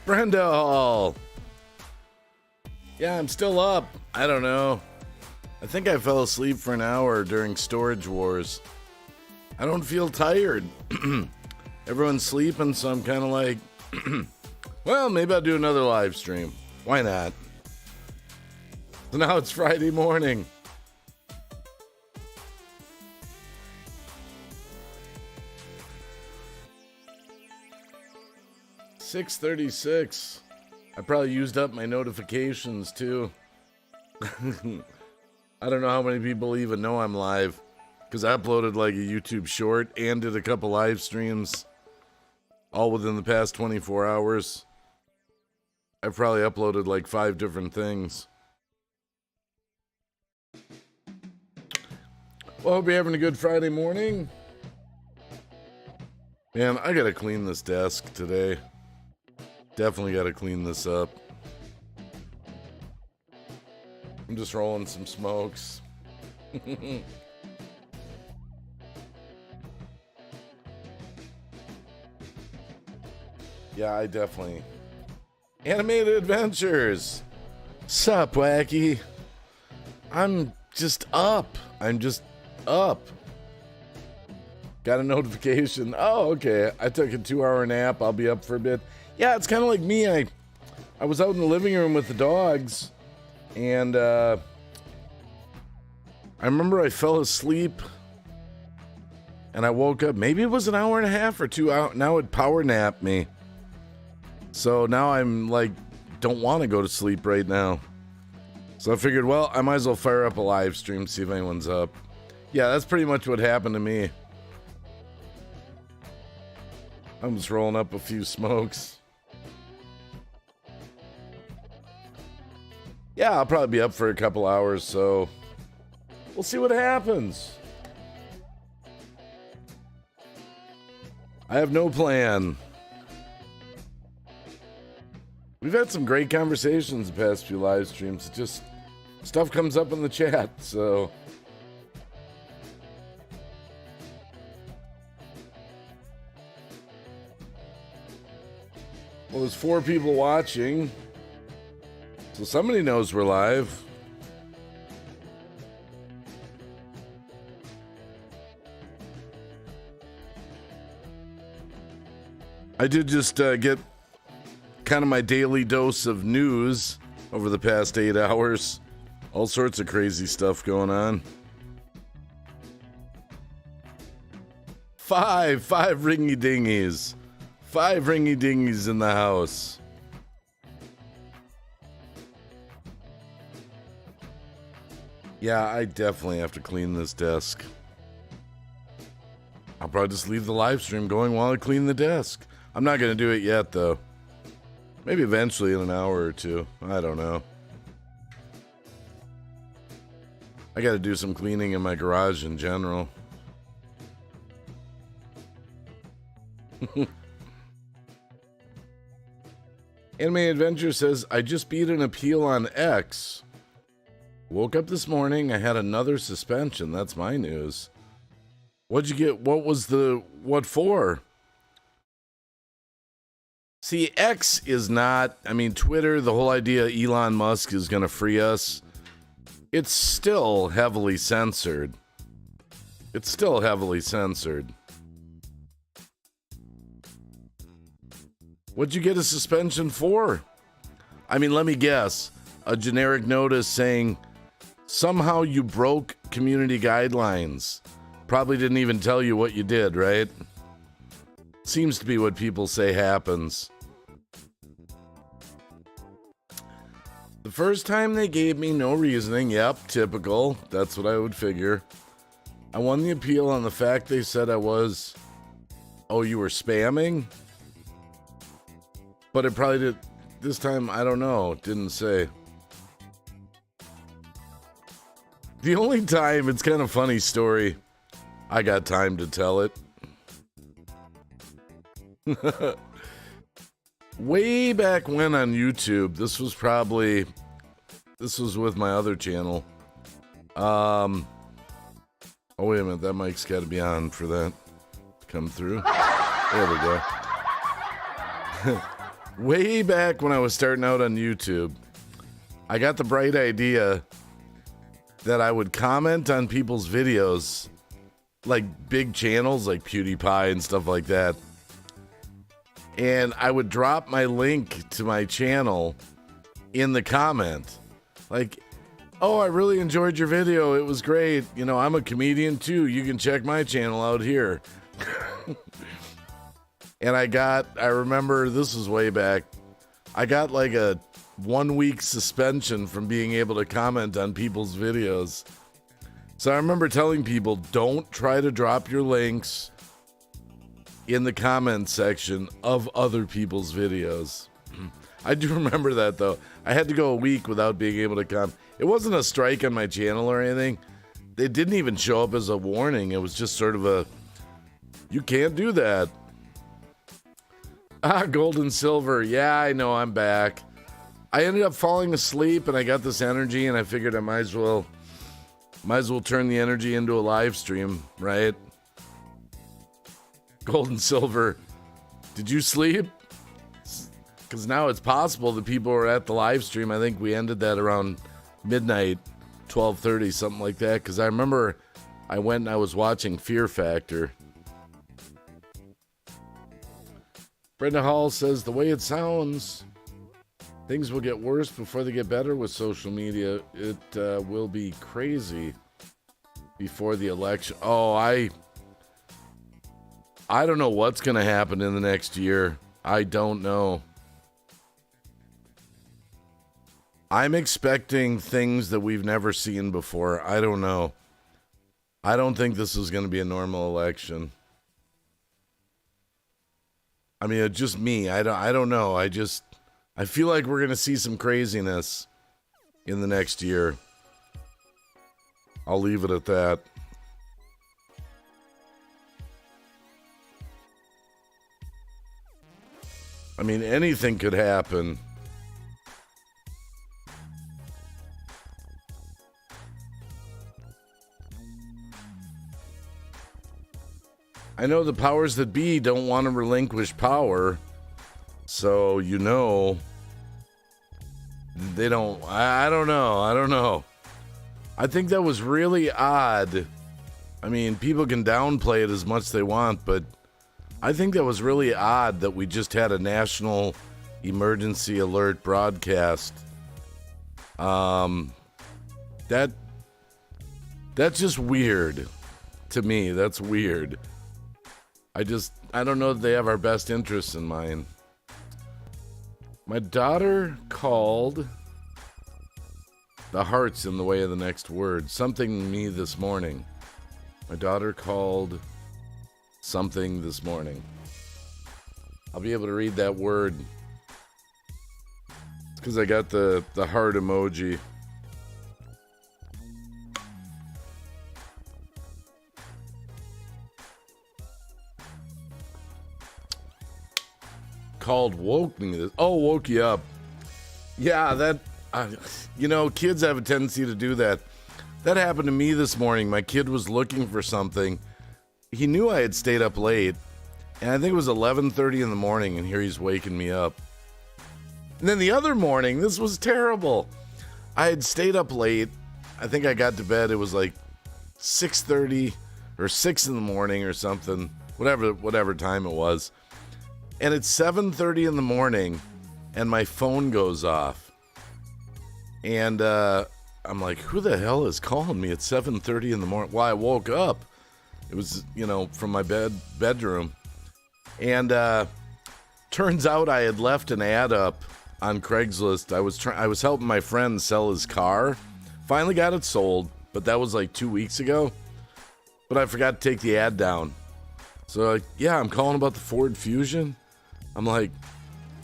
Brenda Hall. Yeah, I'm still up. I don't know. I think I fell asleep for an hour during Storage Wars. I don't feel tired. Everyone's sleeping, so I'm kind of like, well, maybe I'll do another live stream. Why not? So now it's Friday morning. $6:36. I probably used up my notifications too. I don't know how many people even know I'm live, because I uploaded like a YouTube short and did a couple live streams all within the past 24 hours. I've probably uploaded like 5 different things. Well, hope you're having a good Friday morning. Man, I gotta clean this desk today. Definitely gotta clean this up. I'm just rolling some smokes. Yeah, I definitely... Animated Adventures! Sup, Wacky? I'm just up. Got a notification. Oh, okay. I took a 2-hour nap. I'll be up for a bit. Yeah, it's kind of like me. I was out in the living room with the dogs, and I remember I fell asleep, and I woke up. Maybe it was an hour and a half or 2 hours. Now it power napped me. So now I'm like, don't want to go to sleep right now. So I figured, well, I might as well fire up a live stream, see if anyone's up. Yeah, that's pretty much what happened to me. I'm just rolling up a few smokes. Yeah, I'll probably be up for a couple hours, so we'll see what happens. I have no plan. We've had some great conversations the past few live streams. It just, stuff comes up in the chat, so... Well, there's 4 people watching, so somebody knows we're live. I did just get kind of my daily dose of news over the past 8 hours. All sorts of crazy stuff going on. 5 ringy dingies. 5 ringy dingies in the house. Yeah, I definitely have to clean this desk. I'll probably just leave the live stream going while I clean the desk. I'm not going to do it yet, though. Maybe eventually in an hour or 2. I don't know. I got to do some cleaning in my garage in general. Anime Adventure says, I just beat an appeal on X. Woke up this morning, I had another suspension. That's my news. What'd you get? What for? See, X is not, I mean, Twitter, the whole idea Elon Musk is going to free us, it's still heavily censored. It's still heavily censored. What'd you get a suspension for? I mean, let me guess. A generic notice saying, somehow you broke community guidelines. Probably didn't even tell you what you did, right? Seems to be what people say happens. The first time they gave me no reasoning. Yep, typical. That's what I would figure. I won the appeal on the fact they said I was... Oh, you were spamming? But it probably did... This time, I don't know. Didn't say. The only time, it's kind of funny story. I got time to tell it. Way back when on YouTube, this was with my other channel. Oh, wait a minute, that mic's got to be on for that to come through. There we go. Way back when I was starting out on YouTube, I got the bright idea that I would comment on people's videos, like big channels like PewDiePie and stuff like that. And I would drop my link to my channel in the comment. Like, oh, I really enjoyed your video. It was great. You know, I'm a comedian too. You can check my channel out here. And I remember this was way back. I got like a 1 week suspension from being able to comment on people's videos. So I remember telling people, don't try to drop your links in the comment section of other people's videos. I do remember that though. I had to go a week without being able to comment. It wasn't a strike on my channel or anything. It didn't even show up as a warning. It was just sort of a, you can't do that. Gold and silver. Yeah, I know, I'm back. I ended up falling asleep and I got this energy and I figured I might as well turn the energy into a live stream, right? Gold and silver. Did you sleep? Because now it's possible that people are at the live stream. I think we ended that around midnight, 12:30, something like that. Because I remember I went and I was watching Fear Factor. Brenda Hall says, the way it sounds, things will get worse before they get better with social media. It will be crazy before the election. Oh, I don't know what's going to happen in the next year. I don't know. I'm expecting things that we've never seen before. I don't know. I don't think this is going to be a normal election. I mean, it's just me. I don't know. I feel like we're going to see some craziness in the next year. I'll leave it at that. I mean, anything could happen. I know the powers that be don't want to relinquish power, so you know they don't. I don't know. I think that was really odd. I mean, people can downplay it as much as they want, but I think that was really odd that we just had a national emergency alert broadcast. That's just weird to me. That's weird. I don't know that they have our best interests in mind. My daughter called the heart's in the way of the next word. Something me this morning. My daughter called something this morning. I'll be able to read that word. It's because I got the heart emoji. Called woke me this. Oh, woke you up. Yeah, that, kids have a tendency to do that. That happened to me this morning. My kid was looking for something. He knew I had stayed up late, and I think it was 11:30 in the morning, and here he's waking me up. And then the other morning, this was terrible. I had stayed up late. I think I got to bed. It was like 6:30 or 6 in the morning or something, whatever time it was. And it's 7:30 in the morning, and my phone goes off. And I'm like, who the hell is calling me at 7:30 in the morning? Well, I woke up. It was, from my bedroom. And turns out I had left an ad up on Craigslist. I was helping my friend sell his car. Finally got it sold, but that was like 2 weeks ago. But I forgot to take the ad down. So, I'm calling about the Ford Fusion. I'm like,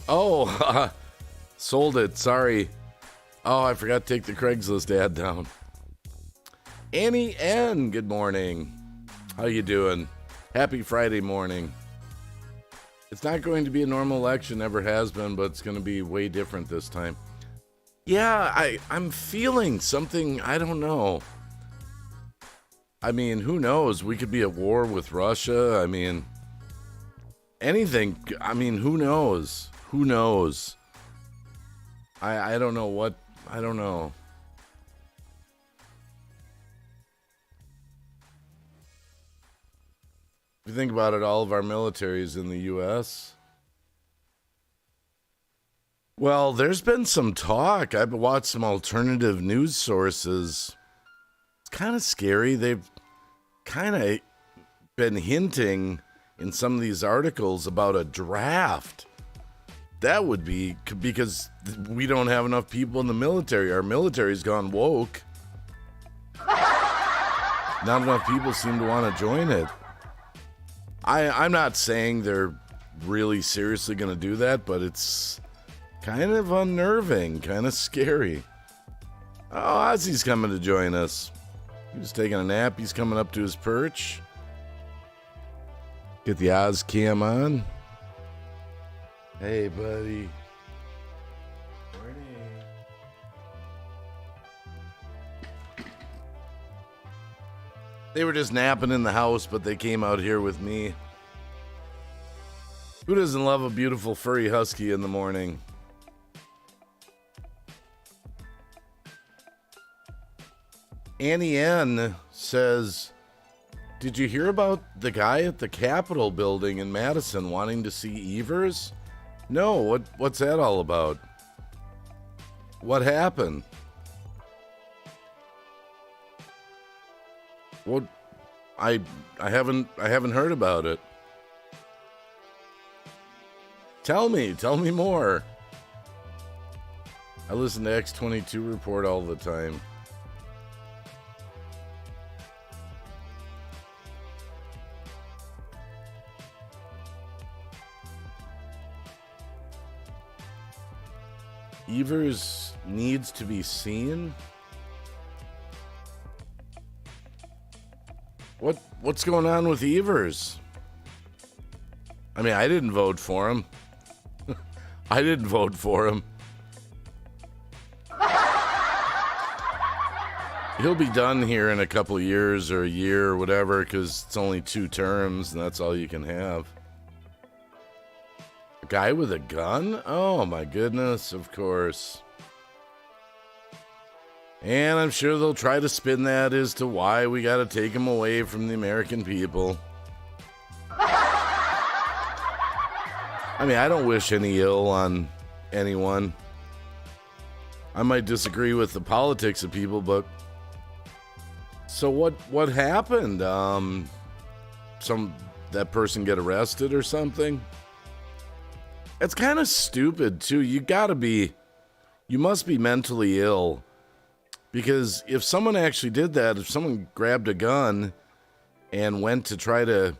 oh, sold it. Sorry. Oh, I forgot to take the Craigslist ad down. Annie N, good morning. How you doing? Happy Friday morning. It's not going to be a normal election, never has been, but it's going to be way different this time. Yeah, I'm feeling something, I don't know. I mean, who knows? We could be at war with Russia. I mean, anything. I mean, who knows? Who knows? I don't know what. I don't know. If you think about it, all of our military is in the U.S. Well, there's been some talk. I've watched some alternative news sources. It's kind of scary. They've kind of been hinting in some of these articles about a draft. That would be because we don't have enough people in the military. Our military's gone woke. Not enough people seem to want to join it. I'm not saying they're really seriously going to do that, but it's kind of unnerving, kind of scary. Oh, Ozzy's coming to join us. He was taking a nap. He's coming up to his perch. Get the Oz cam on. Hey, buddy. Morning. They were just napping in the house, but they came out here with me. Who doesn't love a beautiful furry husky in the morning? Annie N says, did you hear about the guy at the Capitol building in Madison wanting to see Evers? No, what's that all about? What happened? What? I haven't heard about it. Tell me more. I listen to X22 Report all the time. Evers needs to be seen? What's going on with Evers? I mean, I didn't vote for him. I didn't vote for him. He'll be done here in a couple of years or a year or whatever, because it's only 2 terms and that's all you can have. A guy with a gun? Oh my goodness, of course. And I'm sure they'll try to spin that as to why we got to take him away from the American people. I mean, I don't wish any ill on anyone. I might disagree with the politics of people, but so what happened? That person get arrested or something? It's kind of stupid too. You must be mentally ill. Because if someone actually did that, if someone grabbed a gun and went to try to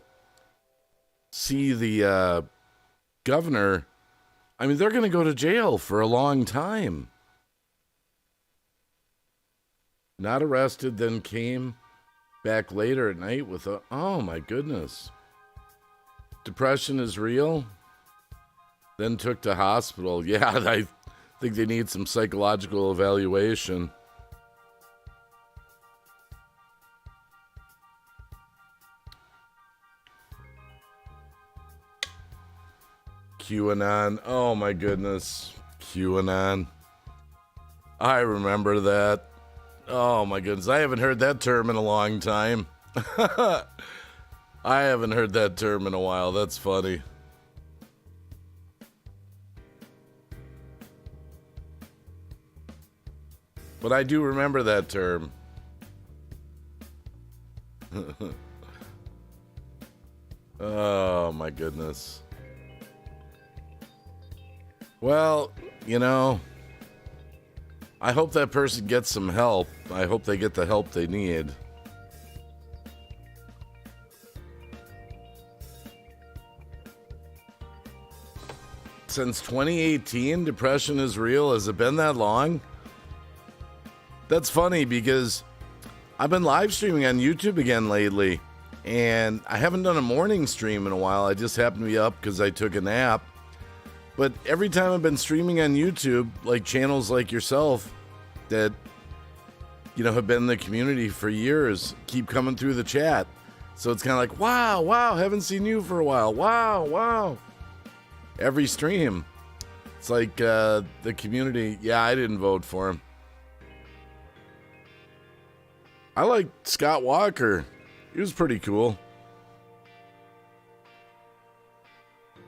see the governor, I mean, they're going to go to jail for a long time. Not arrested, then came back later at night with oh my goodness. Depression is real? Then took to hospital. Yeah, I think they need some psychological evaluation. QAnon. Oh my goodness. QAnon. I remember that. Oh my goodness. I haven't heard that term in a long time. I haven't heard that term in a while. That's funny. But I do remember that term. Oh my goodness. Well, you know, I hope that person gets some help. I hope they get the help they need. Since 2018, depression is real. Has it been that long? That's funny because I've been live streaming on YouTube again lately, and I haven't done a morning stream in a while. I just happened to be up because I took a nap. But every time I've been streaming on YouTube, like channels like yourself that, you know, have been in the community for years, keep coming through the chat. So it's kind of like, wow, haven't seen you for a while. Wow. Every stream. It's like the community. Yeah, I didn't vote for him. I like Scott Walker. He was pretty cool.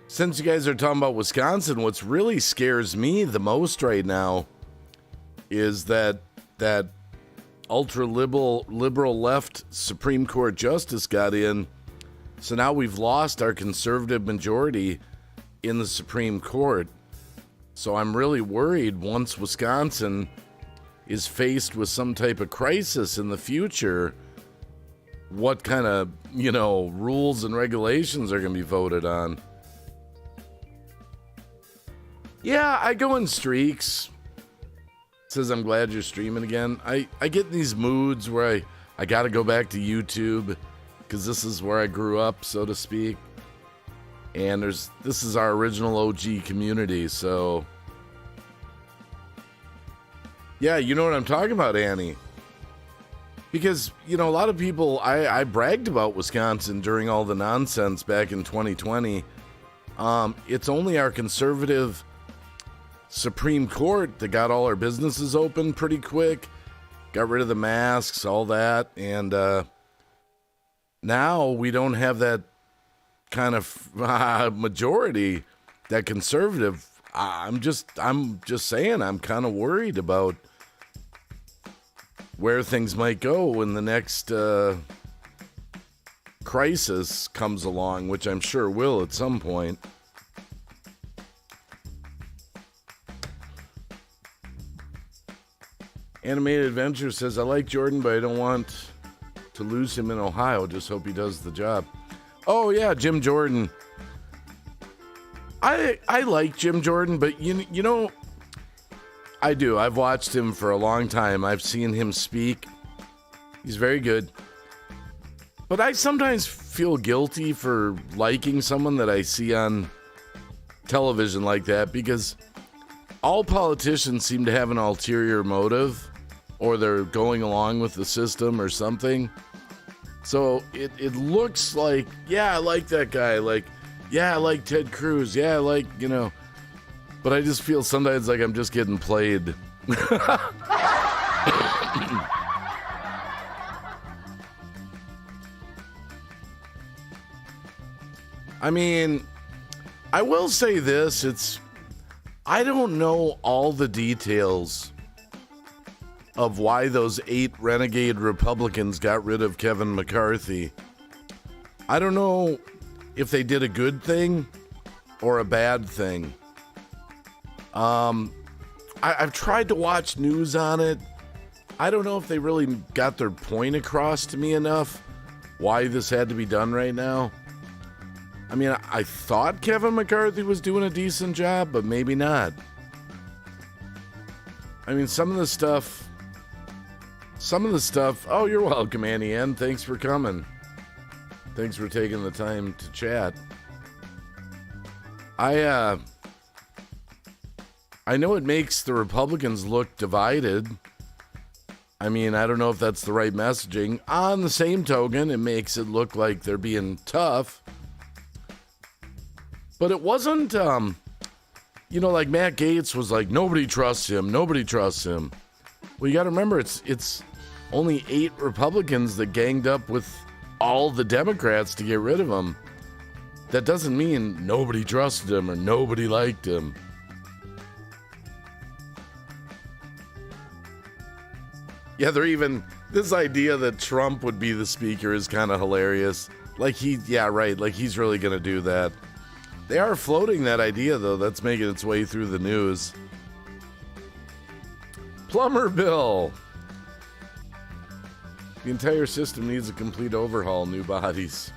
Since you guys are talking about Wisconsin, what's really scares me the most right now is that ultra liberal left Supreme Court justice got in. So now we've lost our conservative majority in the Supreme Court. So I'm really worried once Wisconsin is faced with some type of crisis in the future, what kind of, rules and regulations are going to be voted on. Yeah, I go in streaks. Says, I'm glad you're streaming again. I get in these moods where I got to go back to YouTube because this is where I grew up, so to speak. And this is our original OG community, so... Yeah, you know what I'm talking about, Annie. Because, a lot of people... I bragged about Wisconsin during all the nonsense back in 2020. It's only our conservative Supreme Court that got all our businesses open pretty quick, got rid of the masks, all that, and now we don't have that kind of majority, that conservative. I'm just saying, I'm kind of worried about where things might go when the next crisis comes along, which I'm sure will at some point. Animated Adventure says, I like Jordan, but I don't want to lose him in Ohio. Just hope he does the job. Oh, yeah, Jim Jordan. I like Jim Jordan, but you know, I do. I've watched him for a long time. I've seen him speak. He's very good. But I sometimes feel guilty for liking someone that I see on television like that, because all politicians seem to have an ulterior motive, or they're going along with the system or something. So it looks like, yeah, I like that guy. Like, yeah, I like Ted Cruz. Yeah, I like, but I just feel sometimes like I'm just getting played. I mean, I will say this, I don't know all the details of why those 8 renegade Republicans got rid of Kevin McCarthy. I don't know if they did a good thing or a bad thing. I've tried to watch news on it. I don't know if they really got their point across to me enough why this had to be done right now. I mean, I thought Kevin McCarthy was doing a decent job, but maybe not. I mean, some of the stuff... Oh, you're welcome, Annie Ann. Thanks for coming. Thanks for taking the time to chat. I know it makes the Republicans look divided. I mean, I don't know if that's the right messaging. On the same token, it makes it look like they're being tough. But it wasn't, like Matt Gaetz was like, nobody trusts him. Well, you got to remember, it's only 8 Republicans that ganged up with all the Democrats to get rid of him. That doesn't mean nobody trusted him or nobody liked him. Yeah, this idea that Trump would be the speaker is kind of hilarious. Like he's really going to do that. They are floating that idea, though. That's making its way through the news. Plumber Bill. The entire system needs a complete overhaul, new bodies.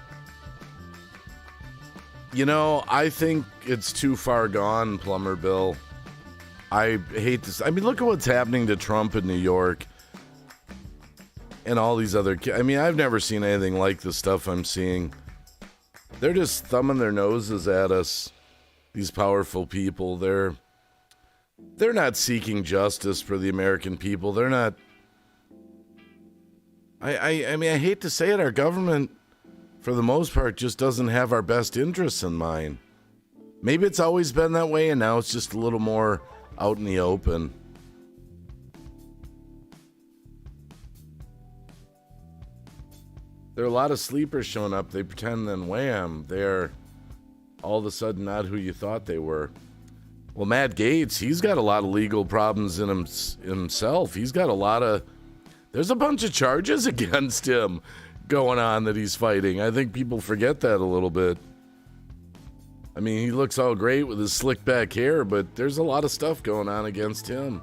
I think it's too far gone, Plumber Bill. I hate this. I mean, look at what's happening to Trump in New York. And all these other... I've never seen anything like the stuff I'm seeing. They're just thumbing their noses at us. These powerful people. They're not seeking justice for the American people. They're not... I hate to say it, our government, for the most part, just doesn't have our best interests in mind. Maybe it's always been that way, and now it's just a little more out in the open. There are a lot of sleepers showing up. They pretend, then wham, they're all of a sudden not who you thought they were. Well, Matt Gaetz, he's got a lot of legal problems in himself. He's got a lot of... There's a bunch of charges against him going on that he's fighting. I think people forget that a little bit. I mean, he looks all great with his slick back hair, but there's a lot of stuff going on against him.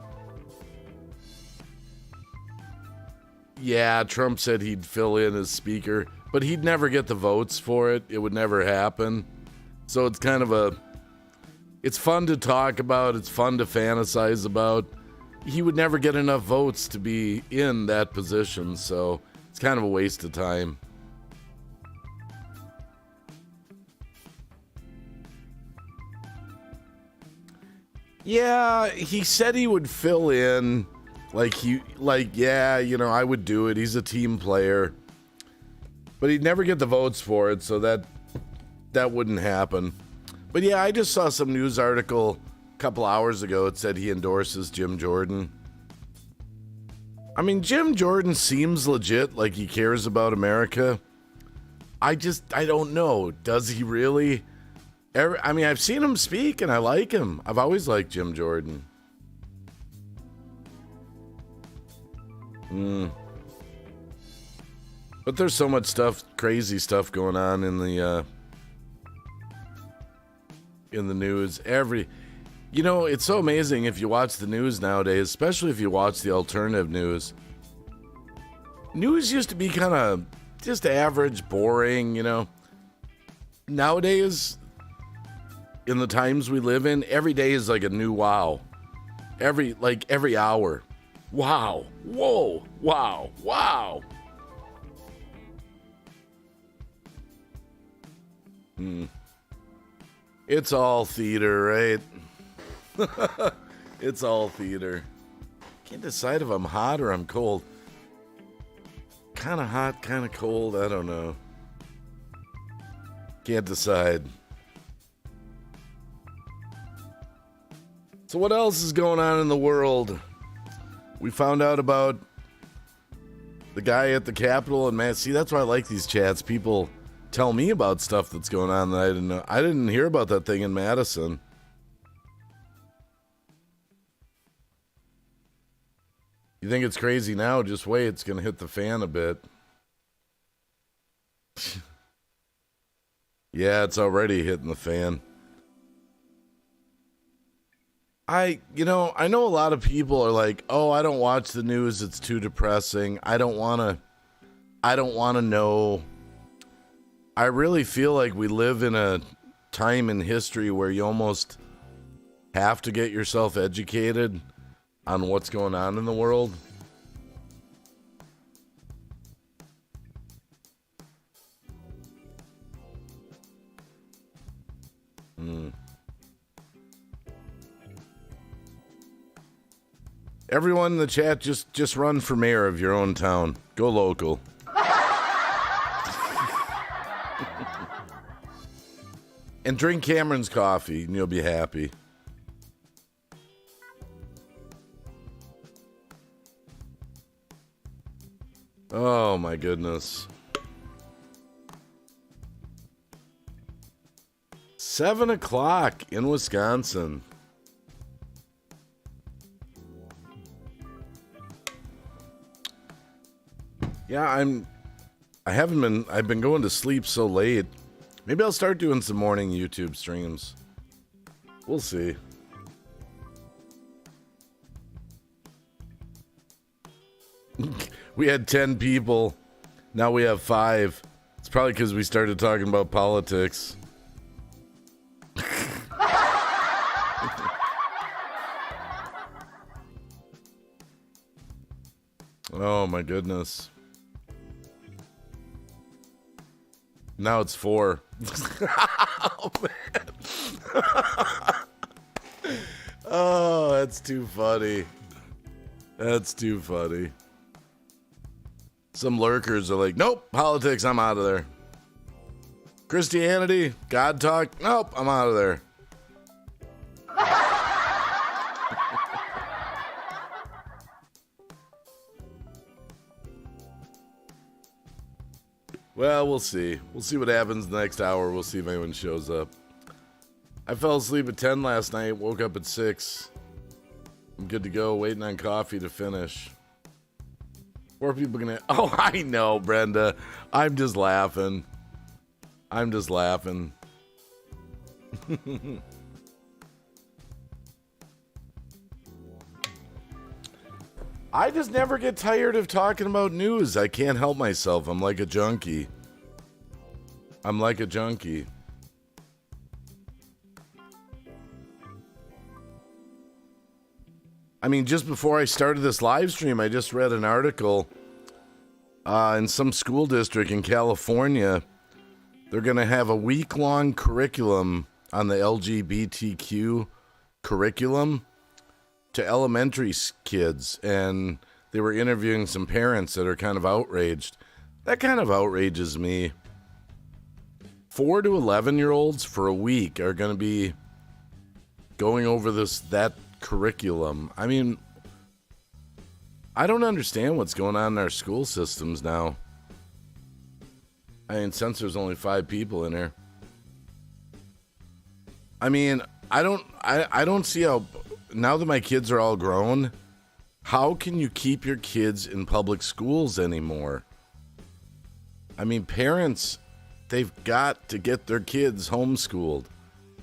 Yeah, Trump said he'd fill in as speaker, but he'd never get the votes for it. It would never happen. So it's kind of a... It's fun to talk about. It's fun to fantasize about. He would never get enough votes to be in that position, so it's kind of a waste of time. Yeah, he said he would fill in. Yeah, you know, I would do it. He's a team player. But he'd never get the votes for it, so that wouldn't happen. But yeah, I just saw some news article a couple hours ago. It said he endorses Jim Jordan. I mean, Jim Jordan seems legit, like he cares about America. I don't know. Does he really? I mean, I've seen him speak, and I like him. I've always liked Jim Jordan. But there's so much stuff, crazy stuff going on in the news. You know, it's so amazing if you watch the news nowadays, especially if you watch the alternative news. News used to be kind of just average, boring, you know. Nowadays, in the times we live in, every day is like a new wow. Every hour. Wow. Whoa. Wow. Wow. It's all theater, right? It's all theater. Can't decide if I'm hot or I'm cold. Kind of hot, kind of cold. I don't know. Can't decide. So what else is going on in the world? We found out about the guy at the Capitol, and man, see, that's why I like these chats. People tell me about stuff that's going on that I didn't know. I didn't hear about that thing in Madison. You think it's crazy now? Just wait, it's going to hit the fan a bit. Yeah, it's already hitting the fan. I know a lot of people are like, "Oh, I don't watch the news. It's too depressing. I don't want to know." I really feel like we live in a time in history where you almost have to get yourself educated on what's going on in the world. Everyone in the chat, just run for mayor of your own town. Go local. And drink Cameron's coffee, and you'll be happy. Oh, my goodness. 7 o'clock in Wisconsin. Yeah, I've been going to sleep so late. Maybe I'll start doing some morning YouTube streams. We'll see. We had 10 people. Now we have 5. It's probably because we started talking about politics. Oh my goodness. Now it's 4. Oh, man. Oh, that's too funny. That's too funny. Some lurkers are like, nope, politics, I'm out of there. Christianity, God talk, nope, I'm out of there. Well, we'll see. We'll see what happens the next hour. We'll see if anyone shows up. I fell asleep at 10 last night, woke up at 6. I'm good to go, waiting on coffee to finish. 4 people gonna... Oh, I know, Brenda. I'm just laughing. I just never get tired of talking about news. I can't help myself. I'm like a junkie. I mean, just before I started this live stream, I just read an article in some school district in California. They're going to have a week-long curriculum on the LGBTQ curriculum to elementary kids, and they were interviewing some parents that are kind of outraged. That kind of outrages me. 4 to 11-year-olds for a week are going to be going over that curriculum. I mean, I don't understand what's going on in our school systems now. I mean, since there's only 5 people in here. I mean, I don't see how, now that my kids are all grown, how can you keep your kids in public schools anymore? I mean, parents, they've got to get their kids homeschooled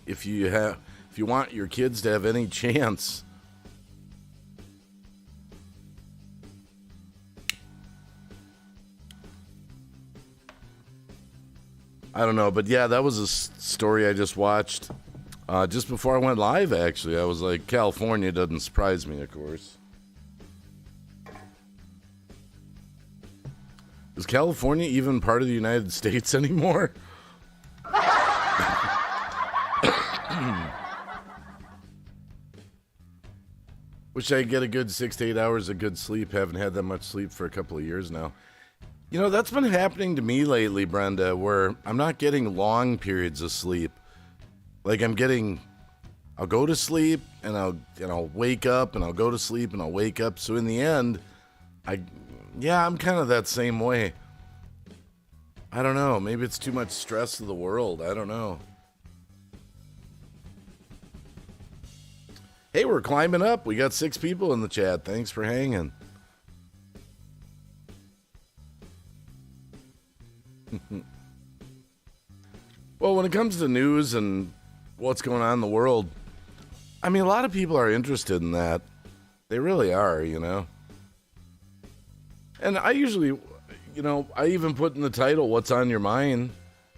if you want your kids to have any chance. I don't know, but yeah, that was a story I just watched just before I went live, actually. I was like, California doesn't surprise me, of course. Is California even part of the United States anymore? Wish I could get a good 6 to 8 hours of good sleep. Haven't had that much sleep for a couple of years now. You know, that's been happening to me lately, Brenda, where I'm not getting long periods of sleep. Like I'll go to sleep and I'll wake up and I'll go to sleep and I'll wake up. So in the end, I'm kind of that same way. I don't know. Maybe it's too much stress of the world. I don't know. Hey, we're climbing up. We got 6 people in the chat. Thanks for hanging. Well, when it comes to news and what's going on in the world, I mean, a lot of people are interested in that. They really are, you know. And I usually, you know, I even put in the title, What's on Your Mind?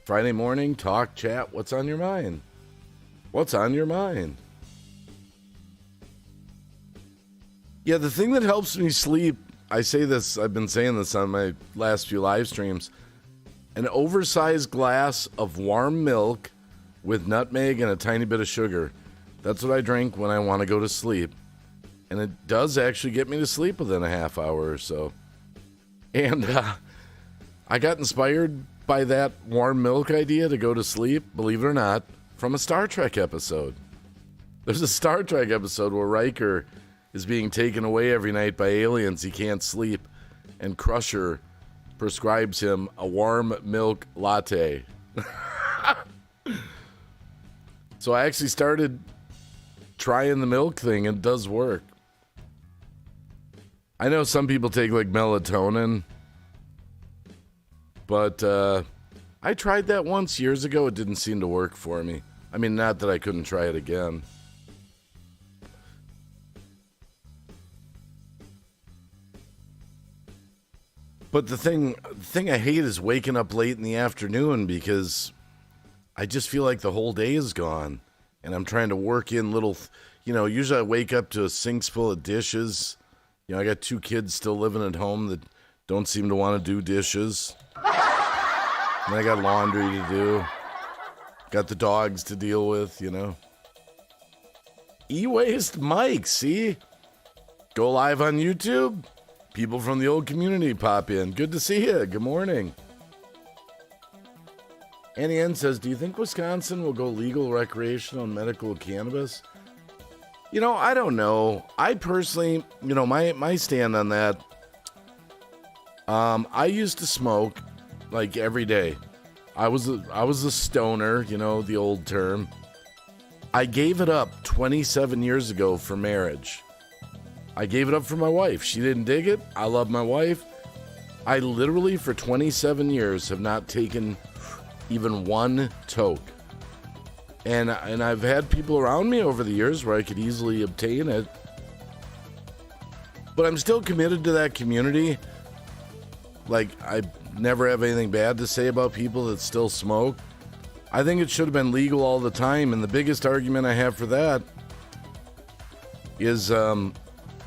Friday morning, talk, chat, what's on your mind? What's on your mind? Yeah, the thing that helps me sleep, I say this, I've been saying this on my last few live streams, an oversized glass of warm milk with nutmeg and a tiny bit of sugar. That's what I drink when I want to go to sleep. And it does actually get me to sleep within a half hour or so. And I got inspired by that warm milk idea to go to sleep, believe it or not, from a Star Trek episode. There's a Star Trek episode where Riker is being taken away every night by aliens. He can't sleep, and Crusher prescribes him a warm milk latte. So I actually started trying the milk thing, and it does work. I know some people take like melatonin, but I tried that once years ago. It didn't seem to work for me. I mean, not that I couldn't try it again. But the thing I hate is waking up late in the afternoon because I just feel like the whole day is gone. And I'm trying to work in little, usually I wake up to a sink's full of dishes. You know, I got 2 kids still living at home that don't seem to want to do dishes. And I got laundry to do. Got the dogs to deal with, you know. E-Waste Mike, see? Go live on YouTube. People from the old community pop in. Good to see you. Good morning. Annie N says, do you think Wisconsin will go legal recreational and medical cannabis? You know, I don't know. I personally, my stand on that, I used to smoke, like every day. I was a stoner, you know, the old term. I gave it up 27 years ago for marriage. I gave it up for my wife. She didn't dig it. I love my wife. I literally, for 27 years, have not taken even one toke. And I've had people around me over the years where I could easily obtain it. But I'm still committed to that community. Like, I never have anything bad to say about people that still smoke. I think it should have been legal all the time. And the biggest argument I have for that is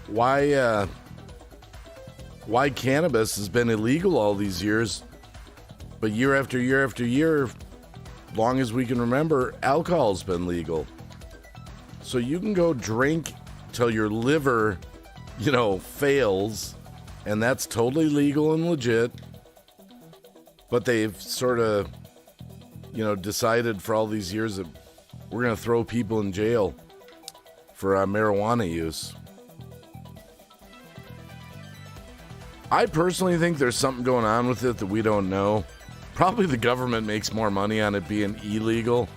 why cannabis has been illegal all these years, but year after year after year, long as we can remember, alcohol's been legal. So you can go drink till your liver, you know, fails, and that's totally legal and legit. But they've sort of, you know, decided for all these years that we're going to throw people in jail for marijuana use. I personally think there's something going on with it that we don't know. Probably the government makes more money on it being illegal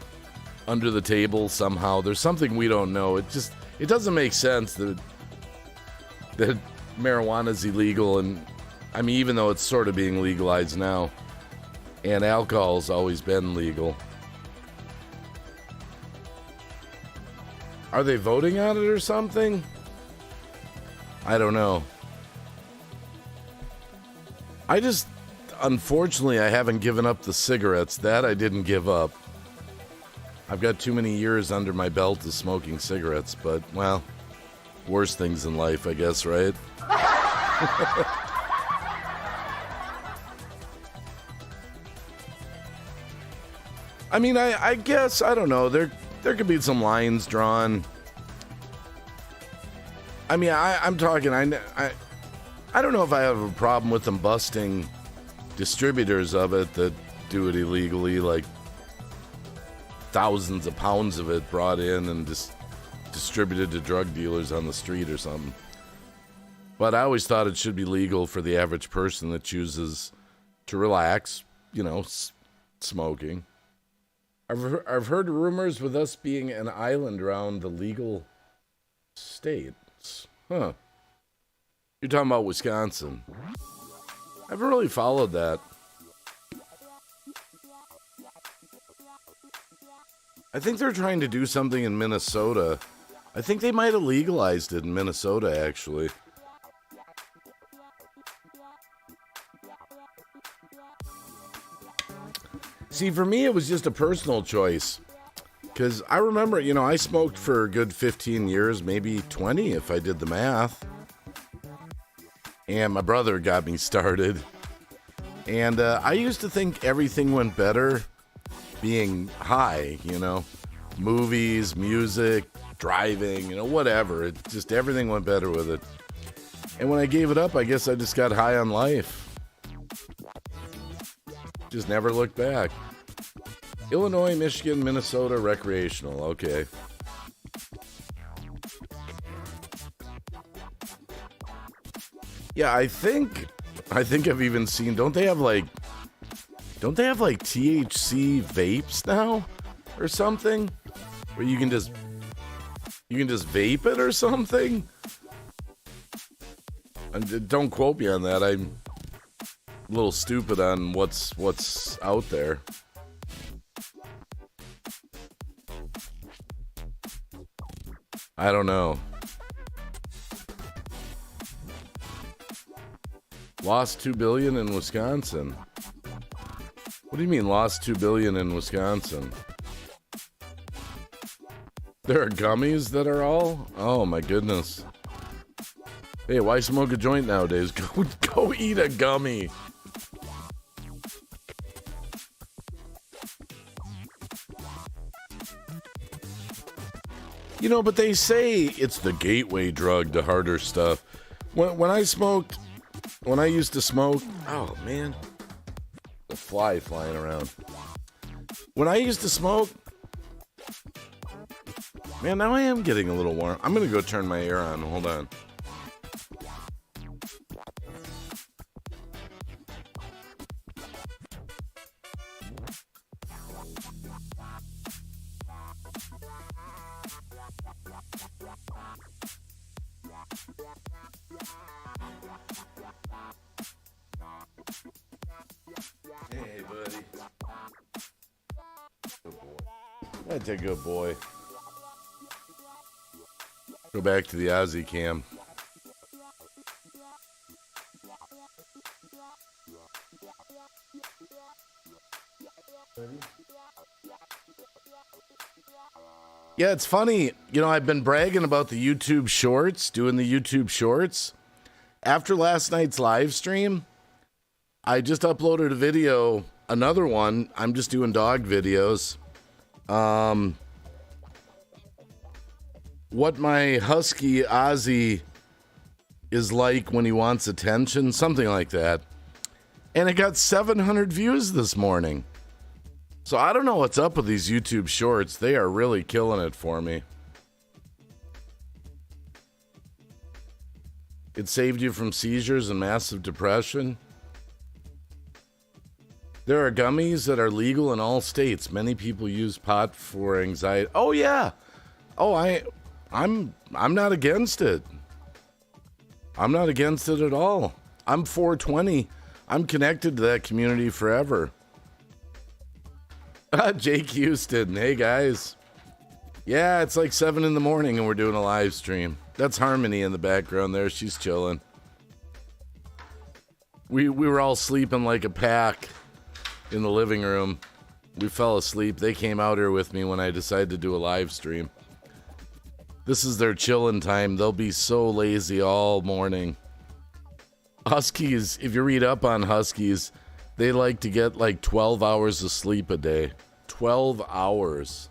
under the table somehow. There's something we don't know. It doesn't make sense that marijuana is illegal, and I mean, even though it's sort of being legalized now, and alcohol's always been legal. Are they voting on it or something? I don't know. Unfortunately, I haven't given up the cigarettes. That I didn't give up. I've got too many years under my belt of smoking cigarettes, but, well, worse things in life, I guess, right? I mean, I guess, I don't know, there could be some lines drawn. I mean, I'm talking, I don't know if I have a problem with them busting distributors of it that do it illegally, like thousands of pounds of it brought in and distributed to drug dealers on the street or something. But I always thought it should be legal for the average person that chooses to relax, you know, smoking. I've heard rumors with us being an island around the legal states. Huh. You're talking about Wisconsin. I haven't really followed that. I think they're trying to do something in Minnesota. I think they might have legalized it in Minnesota, actually. See, for me, it was just a personal choice. Because I remember, you know, I smoked for a good 15 years, maybe 20 if I did the math. And my brother got me started. And I used to think everything went better being high, you know. Movies, music, driving, you know, whatever. It just, everything went better with it. And when I gave it up, I guess I just got high on life. Just never looked back. Illinois, Michigan, Minnesota, recreational. Okay. Yeah, I think I've even seen, don't they have like THC vapes now or something? Where you can just vape it or something? And don't quote me on that. I'm a little stupid on what's out there. I don't know. Lost $2 billion in Wisconsin. What do you mean lost $2 billion in Wisconsin? There are gummies that are all? Oh my goodness. Hey, why smoke a joint nowadays? Go eat a gummy. You know, but they say it's the gateway drug to harder stuff. When I used to smoke, oh man, the fly flying around. When I used to smoke, man, now I am getting a little warm. I'm gonna go turn my air on. Hold on. Hey, buddy. Good boy. That's a good boy. Go back to the Aussie cam. Yeah, it's funny. You know, I've been bragging about the YouTube shorts, doing the YouTube shorts. After last night's live stream, I just uploaded a video, another one. I'm just doing dog videos. What my husky Ozzy is like when he wants attention, something like that. And it got 700 views this morning. So I don't know what's up with these YouTube shorts. They are really killing it for me. It saved you from seizures and massive depression. There are gummies that are legal in all states. Many people use pot for anxiety. Oh yeah. Oh, I'm not against it. I'm not against it at all. I'm 420. I'm connected to that community forever. Jake Houston. Hey guys. Yeah, it's like 7 in the morning and we're doing a live stream. That's Harmony in the background there. She's chilling. We were all sleeping like a pack in the living room. We fell asleep. They came out here with me when I decided to do a live stream. This is their chilling time. They'll be so lazy all morning. Huskies, if you read up on Huskies, they like to get like 12 hours of sleep a day. 12 hours.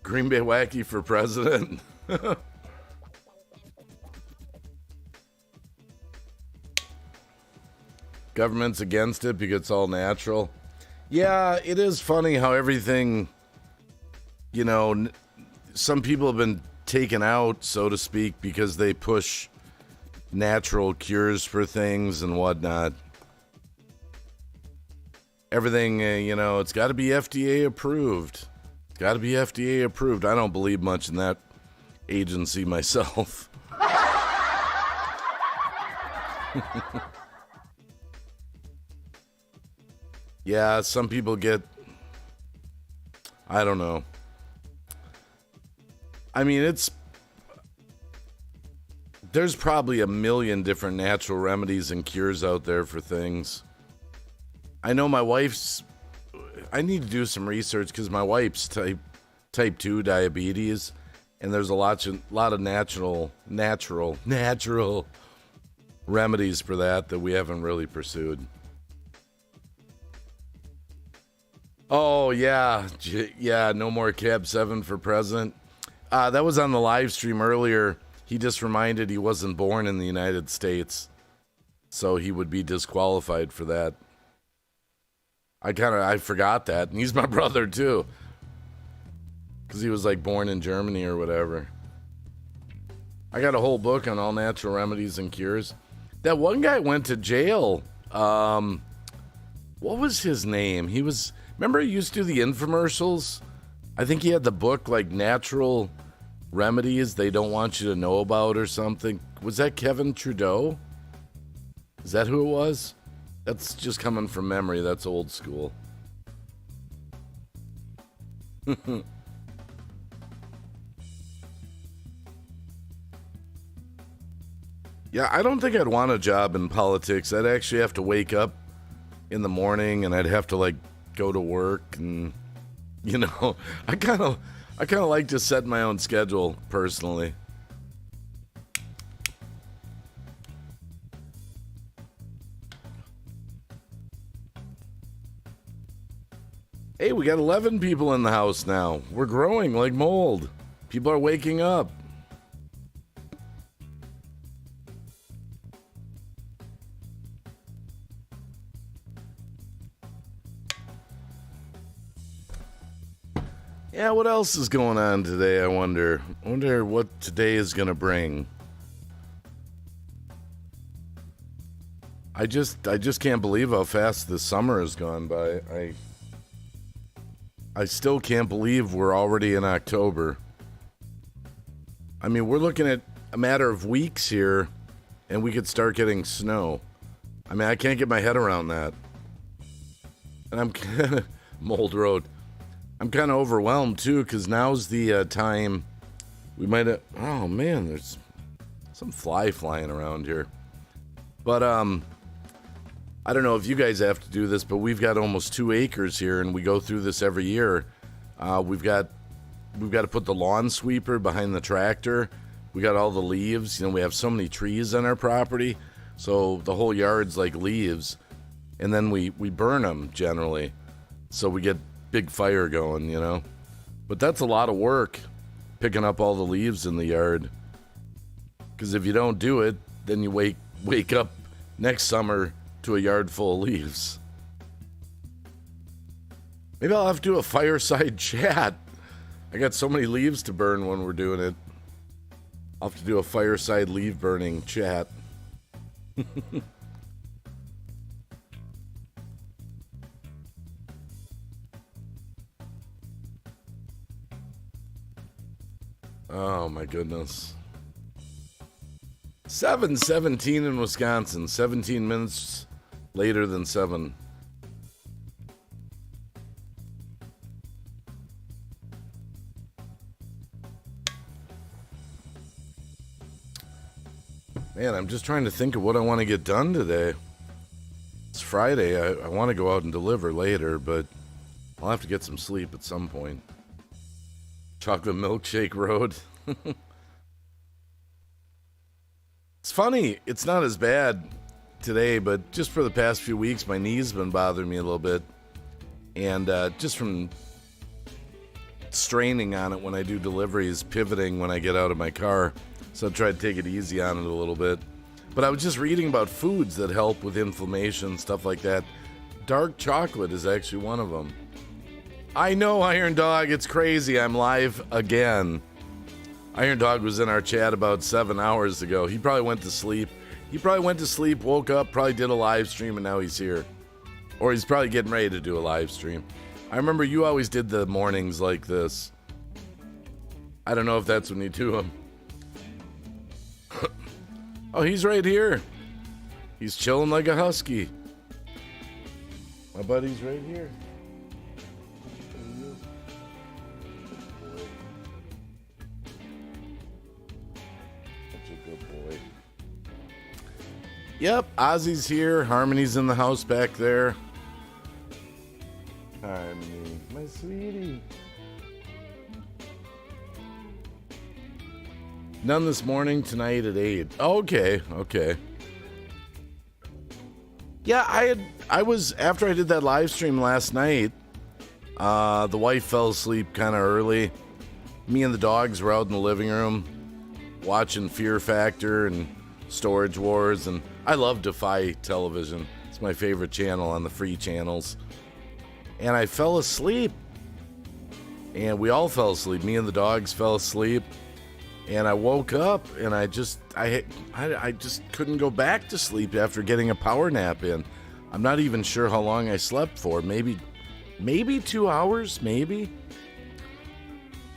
Green Bay Wacky for president. Government's against it because it's all natural. Yeah, it is funny how everything, you know, some people have been taken out, so to speak, because they push natural cures for things and whatnot. Everything, you know, it's got to be FDA approved. It's got to be FDA approved. I don't believe much in that agency myself. Yeah, some people get, I don't know. I mean, there's probably a million different natural remedies and cures out there for things. I know my wife's, I need to do some research because my wife's type 2 diabetes, and there's a lot of natural remedies for that we haven't really pursued. Oh, yeah. Yeah, no more Cab 7 for president. That was on the live stream earlier. He just reminded he wasn't born in the United States, so he would be disqualified for that. I forgot that, and he's my brother, too. Because he was, like, born in Germany or whatever. I got a whole book on all natural remedies and cures. That one guy went to jail. What was his name? Remember he used to do the infomercials? I think he had the book, like, Natural Remedies They Don't Want You to Know About or something. Was that Kevin Trudeau? Is that who it was? That's just coming from memory. That's old school. Yeah, I don't think I'd want a job in politics. I'd actually have to wake up in the morning and I'd have to, like, go to work, and you know, I kind of like to set my own schedule personally. Hey, we got 11 people in the house now. We're growing like mold. People are waking up. Yeah, what else is going on today, I wonder? I wonder what today is going to bring. I just can't believe how fast this summer has gone by. I still can't believe we're already in October. I mean, we're looking at a matter of weeks here, and we could start getting snow. I mean, I can't get my head around that. And I'm kind of... Mold Road. I'm kind of overwhelmed, too, because now's the time we might have... Oh, man, there's some fly flying around here. But, I don't know if you guys have to do this, but we've got almost 2 acres here, and we go through this every year. We've got to put the lawn sweeper behind the tractor. We got all the leaves. You know, we have so many trees on our property, so the whole yard's like leaves. And then we burn them, generally. So we get big fire going, you know. But that's a lot of work, picking up all the leaves in the yard. Because if you don't do it, then you wake up next summer to a yard full of leaves. Maybe I'll have to do a fireside chat. I got so many leaves to burn when we're doing it. I'll have to do a fireside leaf burning chat. Oh my goodness. 7:17 in Wisconsin. 17 minutes later than 7. Man, I'm just trying to think of what I want to get done today. It's Friday. I want to go out and deliver later, but I'll have to get some sleep at some point. Chocolate Milkshake Road. It's funny, it's not as bad today, but just for the past few weeks, my knee's been bothering me a little bit. And just from straining on it when I do deliveries, pivoting when I get out of my car. So I try to take it easy on it a little bit. But I was just reading about foods that help with inflammation, stuff like that. Dark chocolate is actually one of them. I know, Iron Dog, it's crazy. I'm live again. Iron Dog was in our chat about 7 hours ago. He probably went to sleep. Woke up, probably did a live stream, and now he's here. Or he's probably getting ready to do a live stream. I remember you always did the mornings like this. I don't know if that's when you do them. Oh, he's right here. He's chilling like a husky. My buddy's right here. Yep, Ozzy's here. Harmony's in the house back there. Harmony, my sweetie. None this morning, tonight at 8. Okay. Yeah, I was, after I did that live stream last night, the wife fell asleep kind of early. Me and the dogs were out in the living room watching Fear Factor and Storage Wars, and I love Defy Television. It's my favorite channel on the free channels. And I fell asleep. And we all fell asleep. Me and the dogs fell asleep. And I woke up and I just couldn't go back to sleep after getting a power nap in. I'm not even sure how long I slept for. Maybe 2 hours, maybe.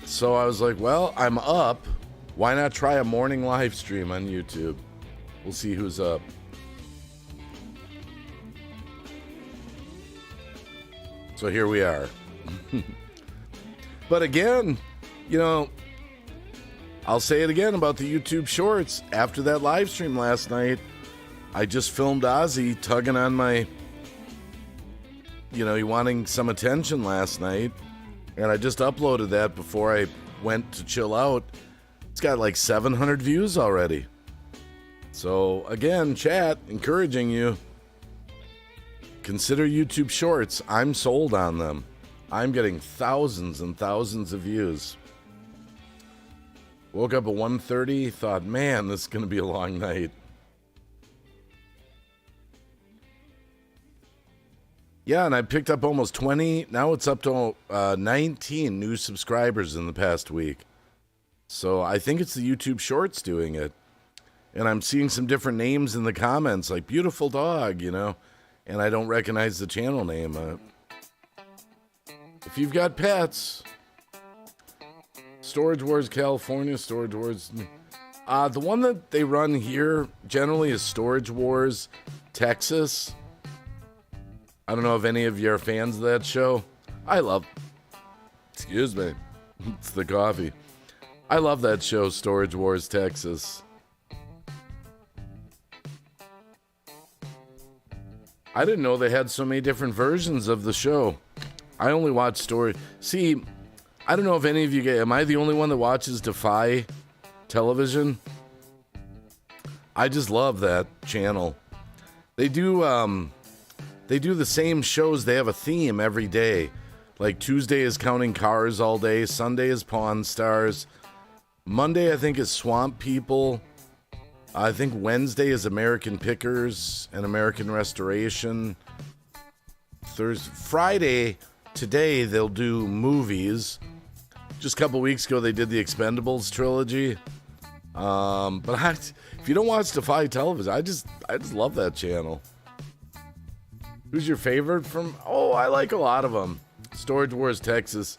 So I was like, well, I'm up. Why not try a morning live stream on YouTube? We'll see who's up. So here we are. But again, you know, I'll say it again about the YouTube Shorts. After that live stream last night, I just filmed Ozzy tugging on my, he wanting some attention last night. And I just uploaded that before I went to chill out. It's got like 700 views already. So again, chat, encouraging you. Consider YouTube Shorts. I'm sold on them. I'm getting thousands and thousands of views. Woke up at 1:30, thought, man, this is going to be a long night. Yeah, and I picked up almost 20. Now it's up to 19 new subscribers in the past week. So I think it's the YouTube Shorts doing it. And I'm seeing some different names in the comments, like Beautiful Dog, and I don't recognize the channel name. If you've got pets, Storage Wars California, Storage Wars. The one that they run here generally is Storage Wars Texas. I don't know if any of you are fans of that show. Excuse me, it's the coffee. I love that show, Storage Wars Texas. I didn't know they had so many different versions of the show. I only watch story. See, I don't know if any of you am I the only one that watches Defy Television? I just love that channel. They do the same shows. They have a theme every day. Like Tuesday is Counting Cars all day, Sunday is Pawn Stars, Monday I think is Swamp People. I think Wednesday is American Pickers and American Restoration. Friday, today, they'll do movies. Just a couple weeks ago, they did the Expendables trilogy. But if you don't watch Defy Television, I just love that channel. Who's your favorite from? Oh, I like a lot of them. Storage Wars Texas.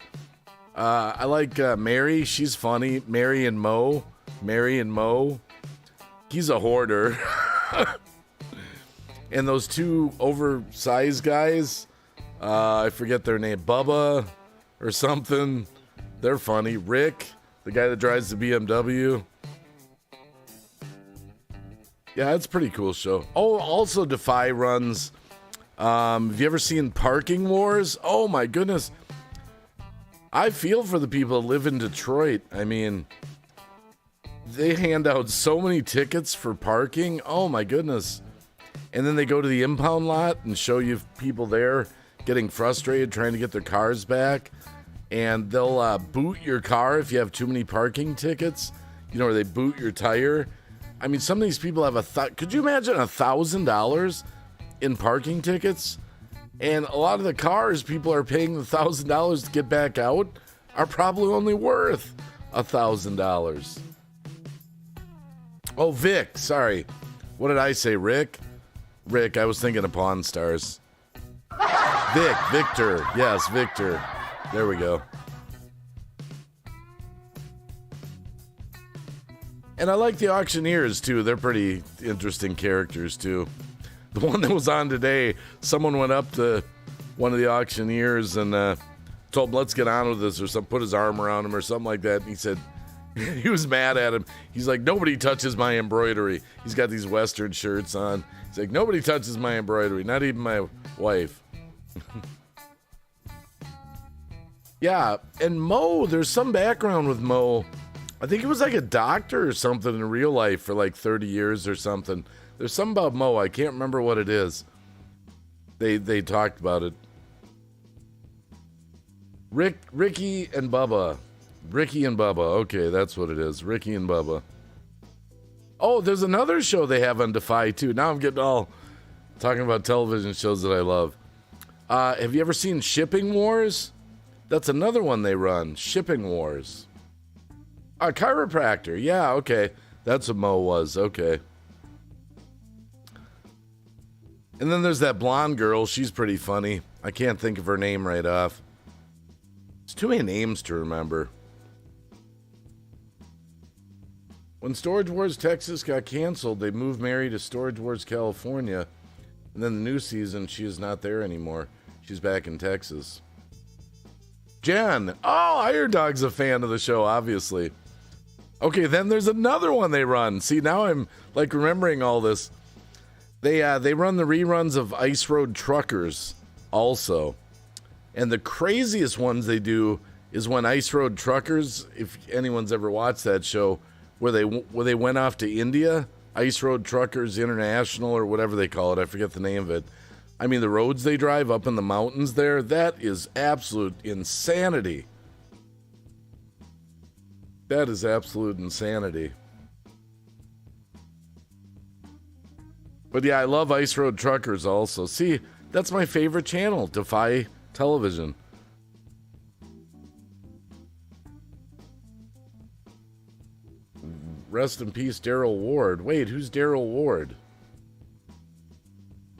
I like Mary. She's funny. Mary and Mo. He's a hoarder. And those two oversized guys, I forget their name, Bubba or something. They're funny. Rick, the guy that drives the BMW. Yeah, it's a pretty cool show. Oh, also Defy runs. Have you ever seen Parking Wars? Oh my goodness. I feel for the people that live in Detroit. I mean, they hand out so many tickets for parking. Oh my goodness. And then they go to the impound lot and show you people there getting frustrated trying to get their cars back. And they'll boot your car if you have too many parking tickets. Or they boot your tire. I mean, some of these people have could you imagine $1,000 in parking tickets? And a lot of the cars people are paying the $1,000 to get back out are probably only worth $1,000. Oh, Vic, sorry. What did I say, Rick? Rick, I was thinking of Pawn Stars. Victor. Yes, Victor. There we go. And I like the auctioneers, too. They're pretty interesting characters, too. The one that was on today, someone went up to one of the auctioneers and told him, let's get on with this, or something, put his arm around him or something like that. And he said, he was mad at him. He's like, nobody touches my embroidery. He's got these Western shirts on. He's like, nobody touches my embroidery, not even my wife. Yeah, and Mo, there's some background with Mo. I think he was like a doctor or something in real life for like 30 years or something. There's something about Mo. I can't remember what it is. They talked about it. Ricky and Bubba. Okay, that's what it is. Ricky and Bubba. Oh, there's another show they have on Defy, too. Now I'm getting all talking about television shows that I love. Have you ever seen Shipping Wars? That's another one they run. Shipping Wars. A chiropractor. Yeah, okay. That's what Mo was. Okay. And then there's that blonde girl. She's pretty funny. I can't think of her name right off. It's too many names to remember. When Storage Wars Texas got canceled, they moved Mary to Storage Wars California. And then the new season, she is not there anymore. She's back in Texas. Jen. Oh, Iron Dog's a fan of the show, obviously. Okay, then there's another one they run. See, now I'm like remembering all this. They run the reruns of Ice Road Truckers also. And the craziest ones they do is when Ice Road Truckers, if anyone's ever watched that show, where they went off to India, Ice Road Truckers International or whatever they call it, I forget the name of it. I mean, the roads they drive up in the mountains there, that is absolute insanity. That is absolute insanity. But yeah, I love Ice Road Truckers also. See, That's my favorite channel, Defy Television. Rest in peace, Daryl Ward. Wait, who's Daryl Ward?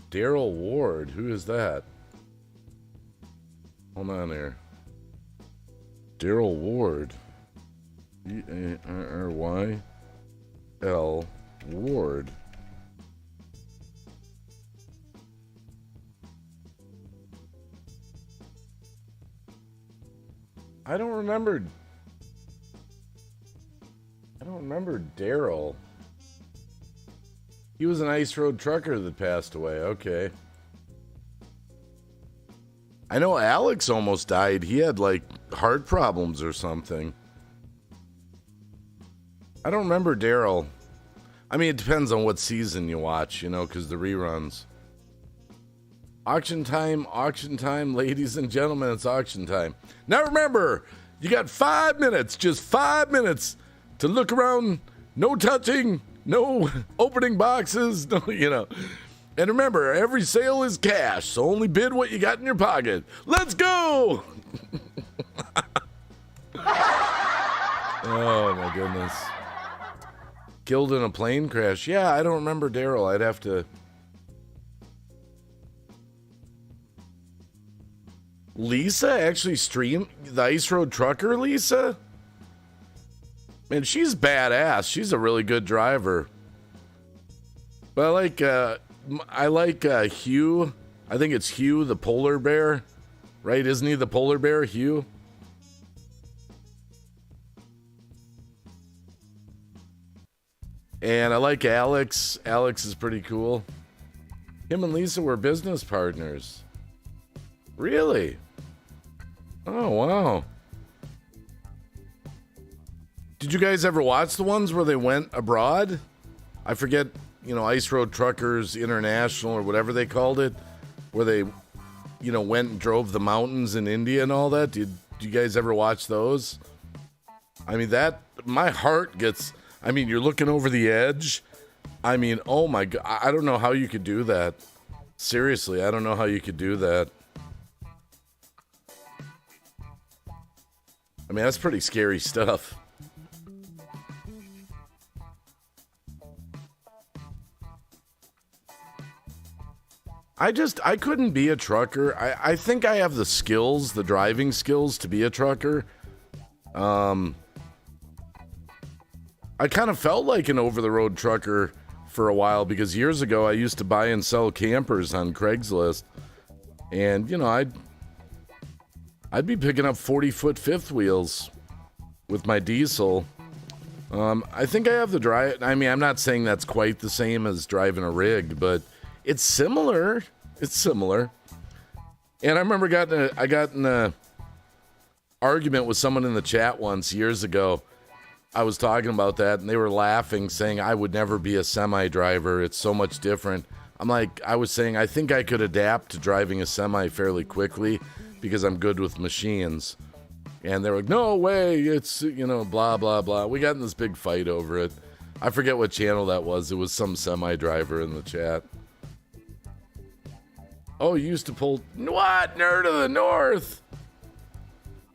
Daryl Ward, who is that? Hold on here. Daryl Ward. D-A-R-R-Y-L Ward. I don't remember Daryl. He was an ice road trucker that passed away. Okay. I know Alex almost died. He had like heart problems or something. I don't remember Daryl. I mean, it depends on what season you watch, you know, because the reruns. Auction time, ladies and gentlemen, it's auction time. Now remember, you got 5 minutes, just 5 minutes to look around. No touching, no opening boxes, no, you know. And remember, every sale is cash, so only bid what you got in your pocket. Let's go! Oh, my goodness. Killed in a plane crash. Yeah, I don't remember Daryl. I'd have to... Lisa actually streamed the Ice Road Trucker, Lisa? Man, she's badass. She's a really good driver. But I like Hugh. I think it's Hugh the polar bear, right? Isn't he the polar bear, Hugh? And I like Alex. Alex is pretty cool. Him and Lisa were business partners. Really? Oh, wow. Did you guys ever watch the ones where they went abroad? I forget, you know, Ice Road Truckers International or whatever they called it, where they, you know, went and drove the mountains in India and all that. Did you guys ever watch those? I mean, my heart gets, I mean, you're looking over the edge. I mean, oh my God, I don't know how you could do that. Seriously, I don't know how you could do that. I mean, that's pretty scary stuff. I couldn't be a trucker. I think I have the skills, the driving skills to be a trucker. I kind of felt like an over-the-road trucker for a while because years ago I used to buy and sell campers on Craigslist. And, you know, I'd be picking up 40-foot fifth wheels with my diesel. I think I have the drive. I mean, I'm not saying that's quite the same as driving a rig, but it's similar. It's similar. And I remember I got in a argument with someone in the chat once years ago. I was talking about that, and they were laughing, saying I would never be a semi driver. It's so much different. I was saying I think I could adapt to driving a semi fairly quickly because I'm good with machines. And they were like, no way, it's, you know, blah, blah, blah. We got in this big fight over it. I forget what channel that was. It was some semi driver in the chat. Oh, you used to pull... What? Nerd of the North!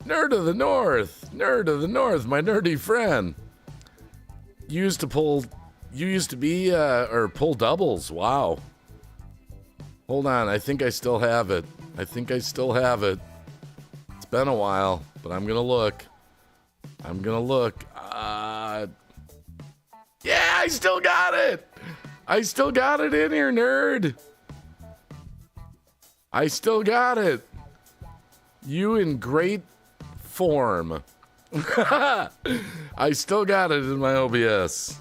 Nerd of the North! Nerd of the North, my nerdy friend. You used to pull doubles. Wow. Hold on, I think I still have it. It's been a while, but I'm gonna look. Yeah, I still got it! I still got it in here, nerd! I still got it. You in great form. I still got it in my OBS.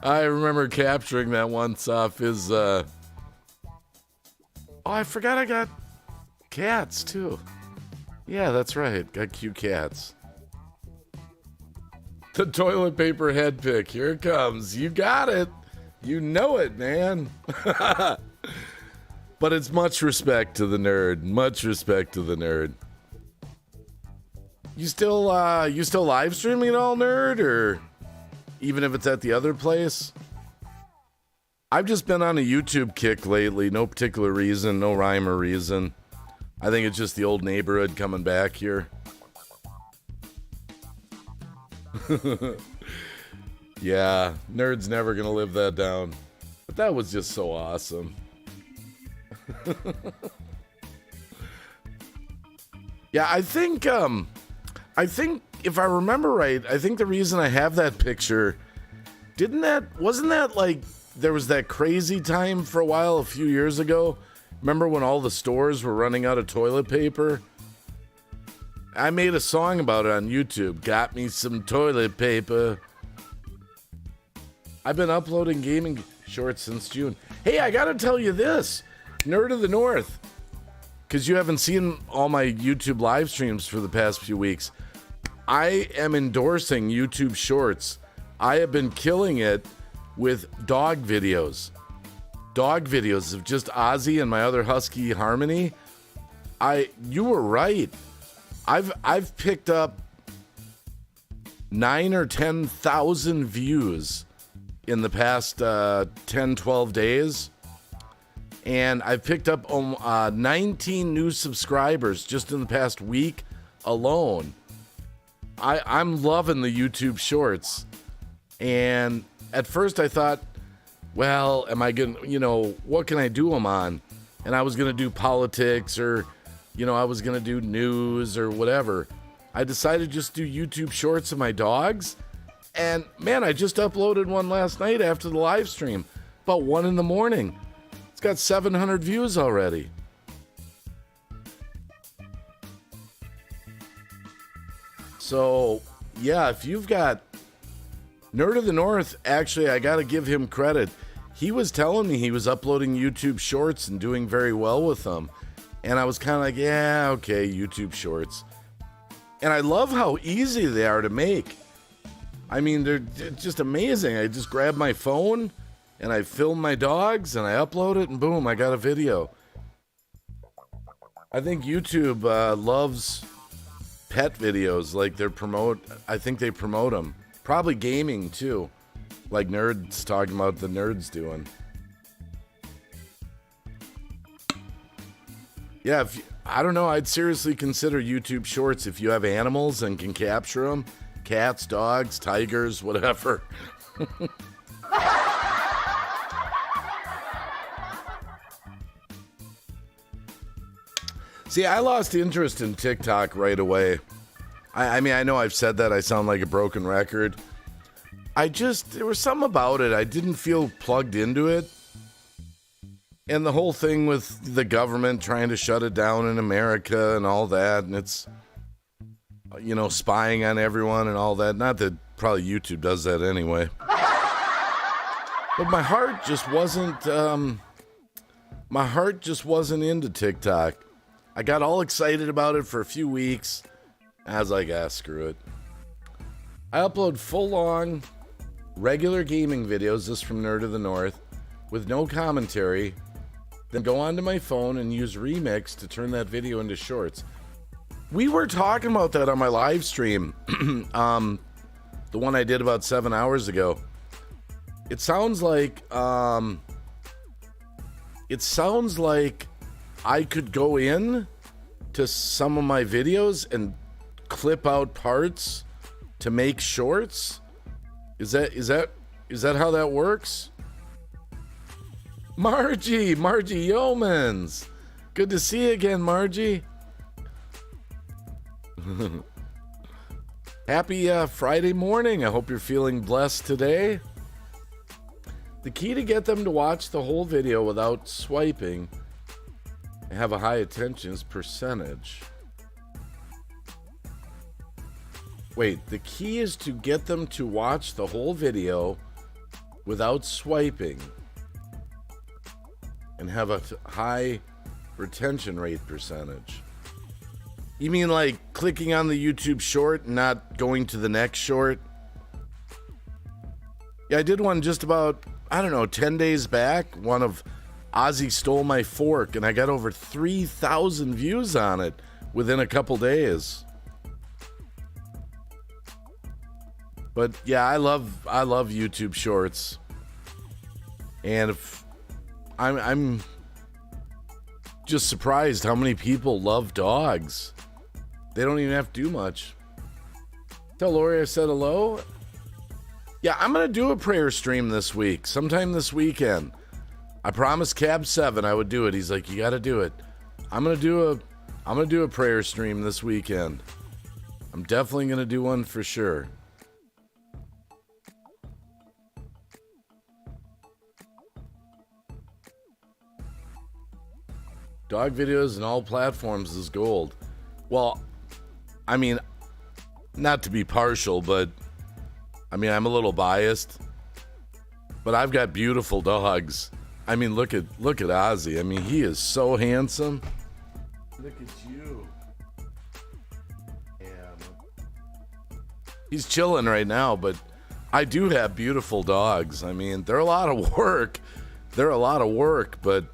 I remember capturing that once off his, Oh, I forgot I got cats, too. Yeah, that's right. Got cute cats. The toilet paper head pick. Here it comes. You got it. You know it, man. But it's much respect to the nerd. Much respect to the nerd. You still live streaming at all, nerd? Or even if it's at the other place? I've just been on a YouTube kick lately. No particular reason, no rhyme or reason. I think it's just the old neighborhood coming back here. Yeah, Nerd's never gonna live that down. But that was just so awesome. Yeah, I think if I remember right, I think the reason I have that picture, wasn't that like there was that crazy time for a while a few years ago? Remember when all the stores were running out of toilet paper? I made a song about it on YouTube. Got me some toilet paper. I've been uploading gaming shorts since June. Hey, I gotta tell you this, Nerd of the North, because you haven't seen all my YouTube live streams for the past few weeks. I am endorsing YouTube Shorts. I have been killing it with dog videos. Dog videos of just Ozzy and my other husky Harmony. You were right. I've picked up 9 or 10,000 views in the past 10, 12 days. And I've picked up 19 new subscribers just in the past week alone. I'm loving the YouTube Shorts. And at first I thought, well, am I going to, what can I do them on? And I was going to do politics or, I was going to do news or whatever. I decided to just do YouTube Shorts of my dogs. And man, I just uploaded one last night after the live stream, about 1 a.m. It's got 700 views already. So, yeah, if you've got Nerd of the North, actually, I got to give him credit. He was telling me he was uploading YouTube Shorts and doing very well with them. And I was kind of like, yeah, okay, YouTube Shorts. And I love how easy they are to make. I mean, they're just amazing. I just grab my phone and I film my dogs and I upload it and boom, I got a video. I think YouTube loves pet videos. Like I think they promote them. Probably gaming too. Like Nerd's talking about the Nerd's doing. Yeah, I don't know. I'd seriously consider YouTube Shorts if you have animals and can capture them. Cats, dogs, tigers, whatever. See, I lost interest in TikTok right away. I mean, I know I've said that. I sound like a broken record. There was something about it. I didn't feel plugged into it. And the whole thing with the government trying to shut it down in America and all that. And it's, spying on everyone and all that. Not that probably YouTube does that anyway. But my heart just wasn't into TikTok. I got all excited about it for a few weeks. I was like, screw it. I upload full-on regular gaming videos, this from Nerd of the North, with no commentary, then go onto my phone and use Remix to turn that video into shorts. We were talking about that on my live stream, the one I did about 7 hours ago. It sounds like I could go in to some of my videos and clip out parts to make shorts. Is that how that works? Margie Yeomans. Good to see you again, Margie. Happy Friday morning. I hope you're feeling blessed today. The key to get them to watch the whole video without swiping and have a high attention is percentage. Wait, the key is to get them to watch the whole video without swiping and have a high retention rate percentage. You mean like clicking on the YouTube short and not going to the next short? Yeah, I did one just about, 10 days back. One of Ozzy Stole My Fork, and I got over 3,000 views on it within a couple days. But yeah, I love YouTube Shorts. And if I'm just surprised how many people love dogs. They don't even have to do much. Tell Lori I said hello. Yeah, I'm gonna do a prayer stream this week, sometime this weekend. I promised Cab 7 I would do it. He's like, you gotta do it. I'm gonna do a prayer stream this weekend. I'm definitely gonna do one for sure. Dog videos and all platforms is gold. Well, I mean, not to be partial, but I mean, I'm a little biased, but I've got beautiful dogs. I mean, look at Ozzy. I mean, he is so handsome. Look at you. Yeah. He's chilling right now, but I do have beautiful dogs. I mean, they're a lot of work. But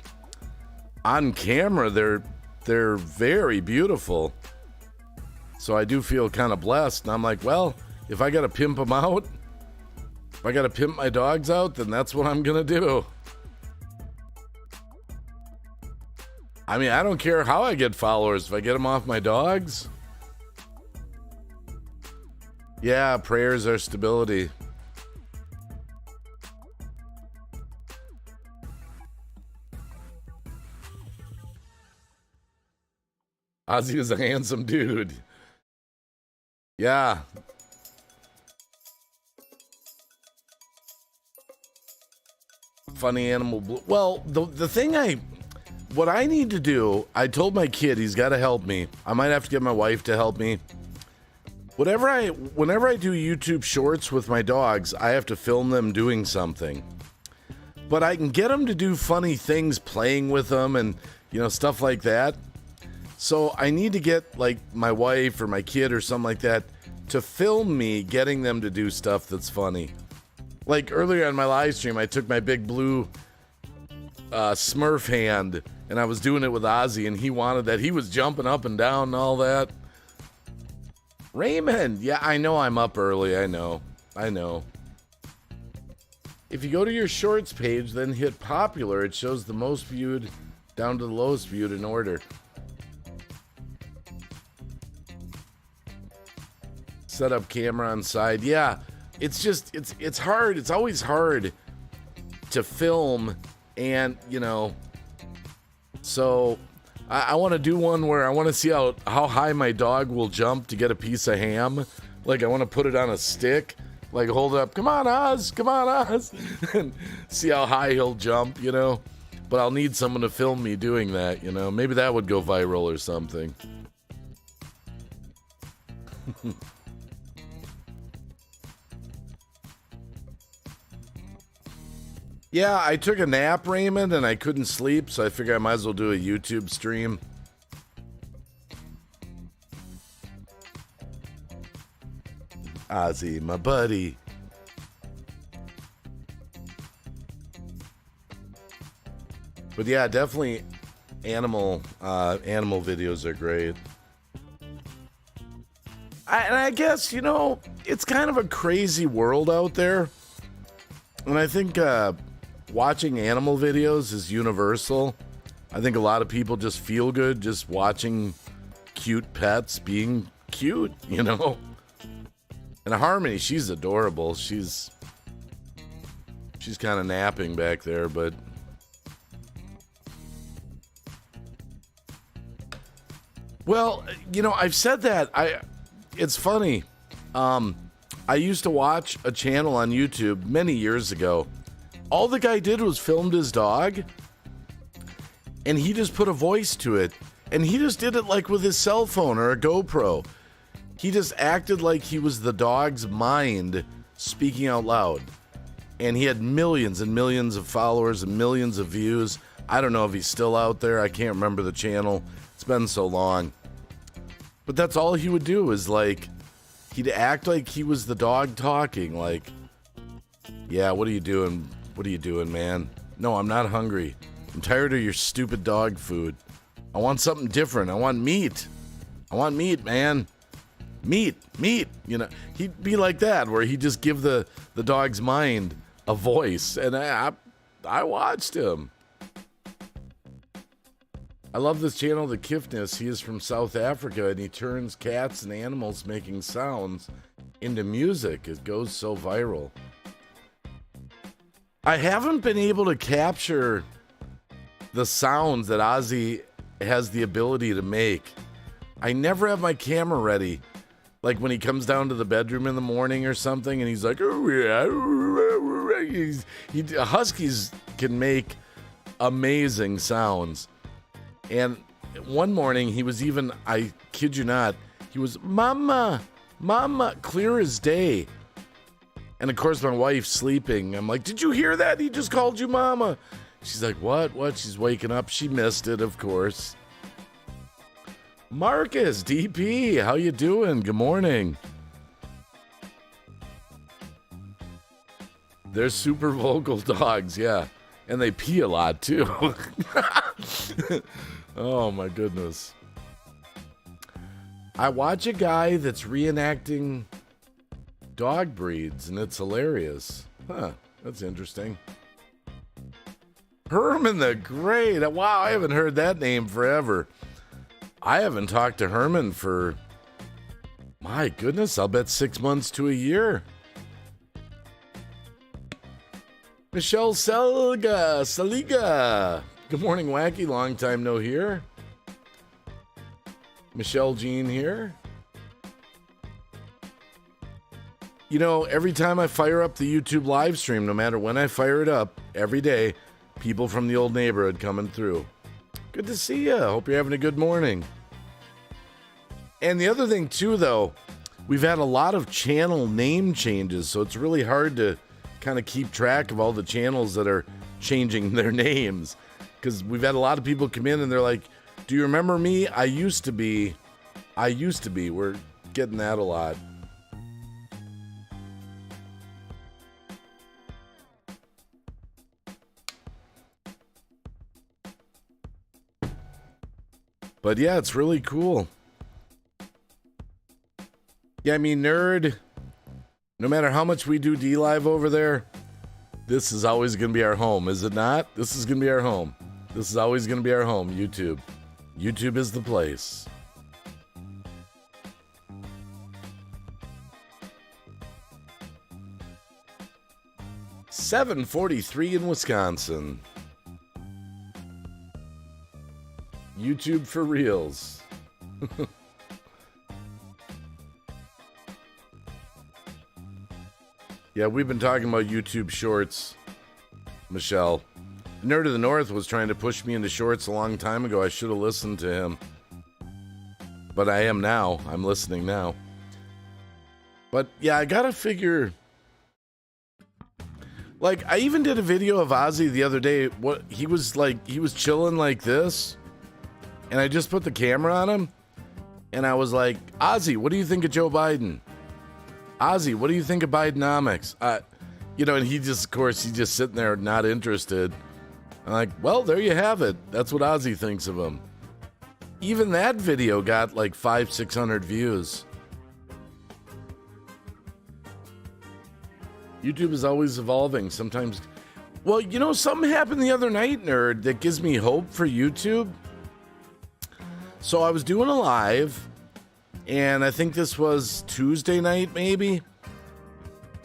on camera, they're very beautiful. So I do feel kind of blessed. And I'm like, well, if I got to pimp them out, if I got to pimp my dogs out, then that's what I'm going to do. I mean, I don't care how I get followers. If I get them off my dogs. Yeah, prayers are stability. Ozzy is a handsome dude. Yeah. Funny animal blue. Well, the thing what I need to do, I told my kid he's got to help me. I might have to get my wife to help me. Whenever I do YouTube shorts with my dogs, I have to film them doing something. But I can get them to do funny things playing with them and, you know, stuff like that. So I need to get like my wife or my kid or something like that to film me getting them to do stuff that's funny. Like earlier on my live stream, I took my big blue Smurf hand and I was doing it with Ozzy and he wanted that. He was jumping up and down and all that. Raymond, yeah, I know I'm up early. I know. If you go to your shorts page, then hit popular. It shows the most viewed down to the lowest viewed in order. Set up camera on side. Yeah, it's just, it's hard. It's always hard to film and, you know, so I want to do one where I want to see how high my dog will jump to get a piece of ham. Like I want to put it on a stick, like hold it up. Come on, Oz. And see how high he'll jump, you know. But I'll need someone to film me doing that, you know. Maybe that would go viral or something. Yeah, I took a nap, Raymond, and I couldn't sleep, so I figured I might as well do a YouTube stream. Ozzy, my buddy. But yeah, definitely animal videos are great. And I guess, you know, it's kind of a crazy world out there. And I think watching animal videos is universal. I think a lot of people just feel good just watching cute pets being cute, you know. And Harmony, she's adorable. She's kind of napping back there, but well, you know, I've said that. It's funny. I used to watch a channel on YouTube many years ago. All the guy did was filmed his dog, and he just put a voice to it. And he just did it like with his cell phone or a GoPro. He just acted like he was the dog's mind speaking out loud. And he had millions and millions of followers and millions of views. I don't know if he's still out there. I can't remember the channel. It's been so long. But that's all he would do is like, he'd act like he was the dog talking. Like, yeah, what are you doing? What are you doing, man? No, I'm not hungry. I'm tired of your stupid dog food. I want something different. I want meat. I want meat, man. Meat. You know, he'd be like that, where he'd just give the dog's mind a voice. And I I watched him. I love this channel, The Kifness. He is from South Africa, and he turns cats and animals making sounds into music. It goes so viral. I haven't been able to capture the sounds that Ozzy has the ability to make. I never have my camera ready. Like when he comes down to the bedroom in the morning or something, and he's like, oh yeah, huskies can make amazing sounds. And one morning he was even, I kid you not, he was, mama, clear as day. And of course my wife's sleeping. I'm like, did you hear that? He just called you mama. She's like, what? She's waking up. She missed it, of course. Marcus, DP, how you doing? Good morning. They're super vocal dogs, yeah. And they pee a lot, too. Oh, my goodness. I watch a guy that's reenacting dog breeds, and it's hilarious. Huh, that's interesting. Herman the Great. Wow, I haven't heard that name forever. I haven't talked to Herman for, my goodness, I'll bet 6 months to a year. Michelle Saliga. Good morning, Wacky. Long time no hear. Michelle Jean here. You know, every time I fire up the YouTube live stream, no matter when I fire it up, every day, people from the old neighborhood coming through. Good to see you. Hope you're having a good morning. And the other thing, too, though, we've had a lot of channel name changes, so it's really hard to kind of keep track of all the channels that are changing their names. Because we've had a lot of people come in and they're like, do you remember me? I used to be. We're getting that a lot. But yeah, it's really cool. Yeah, I mean, nerd, no matter how much we do D-Live over there, this is always going to be our home, is it not? This is going to be our home. This is always going to be our home, YouTube. YouTube is the place. .743 in Wisconsin. YouTube for reals. Yeah, we've been talking about YouTube Shorts, Michelle. Nerd of the North was trying to push me into Shorts a long time ago. I should have listened to him. But I am now. I'm listening now. But yeah, I gotta figure... Like, I even did a video of Ozzy the other day. What he was chilling like this. And I just put the camera on him. And I was like, Ozzy, what do you think of Joe Biden? Ozzy, what do you think of Bidenomics? And he just, of course, he's just sitting there not interested. I'm like, well, there you have it. That's what Ozzy thinks of him. Even that video got like 500-600 views. YouTube is always evolving. Sometimes, well, something happened the other night, nerd, that gives me hope for YouTube. So I was doing a live, and I think this was Tuesday night, maybe.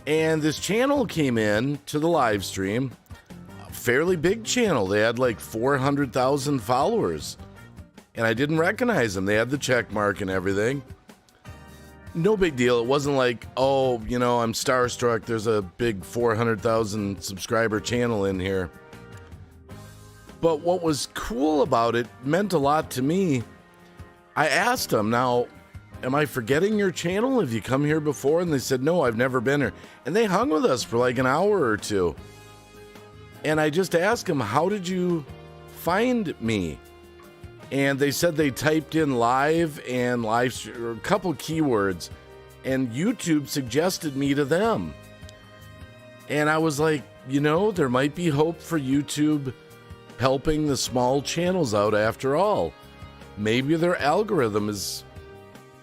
And this channel came in to the live stream, a fairly big channel. They had like 400,000 followers, and I didn't recognize them. They had the check mark and everything. No big deal. It wasn't like, oh, I'm starstruck. There's a big 400,000 subscriber channel in here. But what was cool about it, meant a lot to me. I asked them, now, am I forgetting your channel? Have you come here before? And they said, no, I've never been here. And they hung with us for like an hour or two. And I just asked them, how did you find me? And they said they typed in live and live, or a couple keywords, and YouTube suggested me to them. And I was like, there might be hope for YouTube helping the small channels out after all. Maybe their algorithm is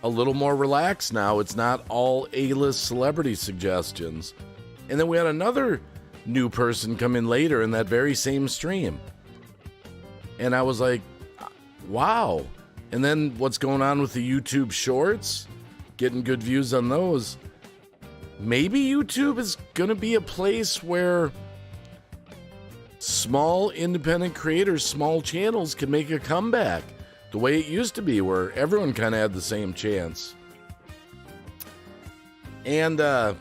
a little more relaxed now. It's not all A-list celebrity suggestions. And then we had another new person come in later in that very same stream. And I was like, wow. And then what's going on with the YouTube shorts? Getting good views on those. Maybe YouTube is going to be a place where small independent creators, small channels can make a comeback. The way it used to be, where everyone kind of had the same chance. And the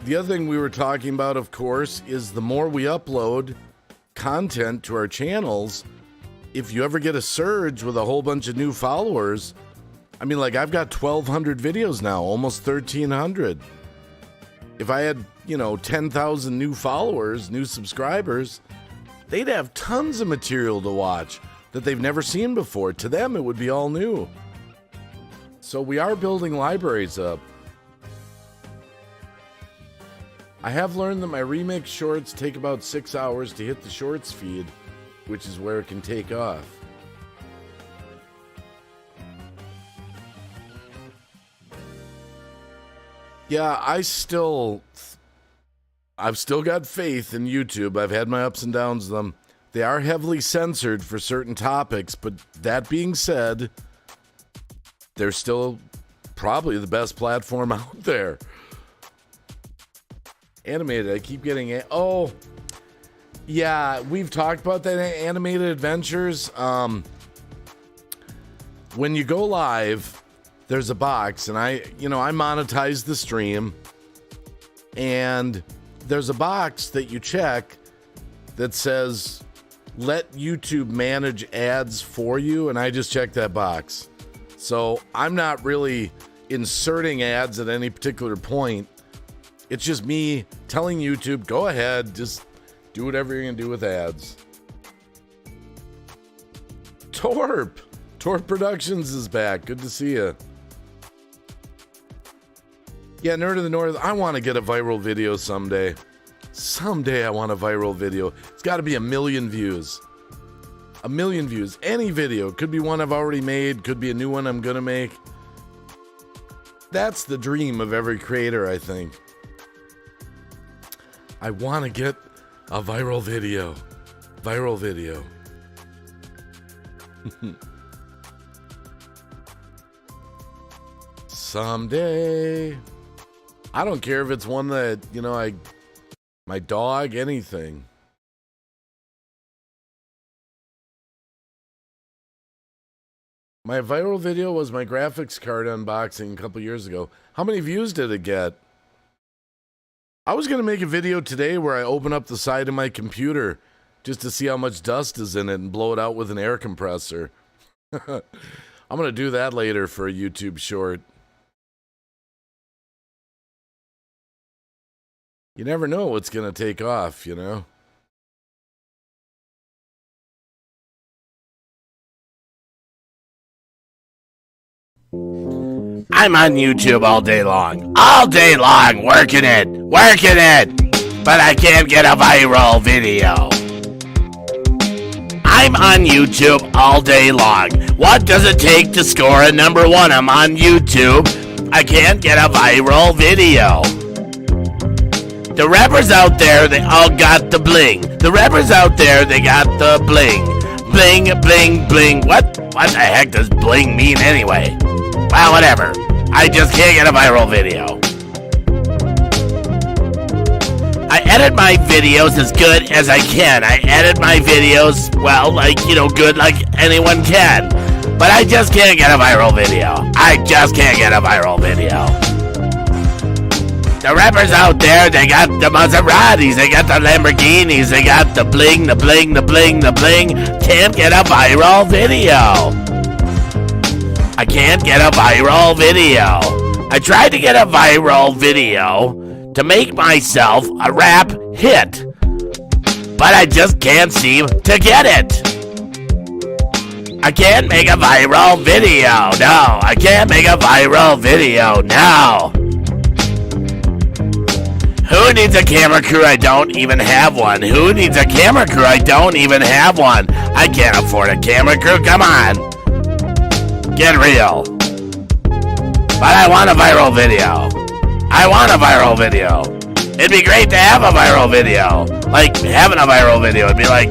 other thing we were talking about, of course, is the more we upload content to our channels, if you ever get a surge with a whole bunch of new followers, I mean, like, I've got 1,200 videos now, almost 1,300. If I had, 10,000 new followers, new subscribers, they'd have tons of material to watch that they've never seen before. To them, it would be all new. So we are building libraries up. I have learned that my remix shorts take about 6 hours to hit the shorts feed, which is where it can take off. Yeah, I've still got faith in YouTube. I've had my ups and downs with them. They are heavily censored for certain topics, but that being said, they're still probably the best platform out there. Animated, I keep getting oh, yeah, we've talked about that animated adventures. When you go live, there's a box, and I monetize the stream, and there's a box that you check that says, let YouTube manage ads for you, and I just check that box. So I'm not really inserting ads at any particular point. It's just me telling YouTube, go ahead, just do whatever you're going to do with ads. Torp Productions is back. Good to see you. Yeah, Nerd of the North, I want to get a viral video someday. Someday I want a viral video. It's got to be 1 million views. 1 million views. Any video. Could be one I've already made. Could be a new one I'm going to make. That's the dream of every creator, I think. I want to get a viral video. Viral video. Someday. I don't care if it's one that, my dog, anything. My viral video was my graphics card unboxing a couple years ago. How many views did it get? I was going to make a video today where I open up the side of my computer just to see how much dust is in it and blow it out with an air compressor. I'm going to do that later for a YouTube short. You never know what's going to take off, I'm on YouTube all day long, working it, but I can't get a viral video. I'm on YouTube all day long. What does it take to score a #1? I'm on YouTube. I can't get a viral video. The rappers out there, they all got the bling. The rappers out there, they got the bling. Bling, bling, bling. What the heck does bling mean anyway? Well, whatever. I just can't get a viral video. I edit my videos as good as I can. I edit my videos, well, good like anyone can. But I just can't get a viral video. I just can't get a viral video. The rappers out there, they got the Maseratis, they got the Lamborghinis, they got the bling, the bling, the bling, the bling. Can't get a viral video. I can't get a viral video. I tried to get a viral video to make myself a rap hit, but I just can't seem to get it. I can't make a viral video. No, I can't make a viral video. No. Who needs a camera crew? I don't even have one. Who needs a camera crew? I don't even have one. I can't afford a camera crew. Come on. Get real. But I want a viral video. I want a viral video. It'd be great to have a viral video. Like having a viral video. It'd be like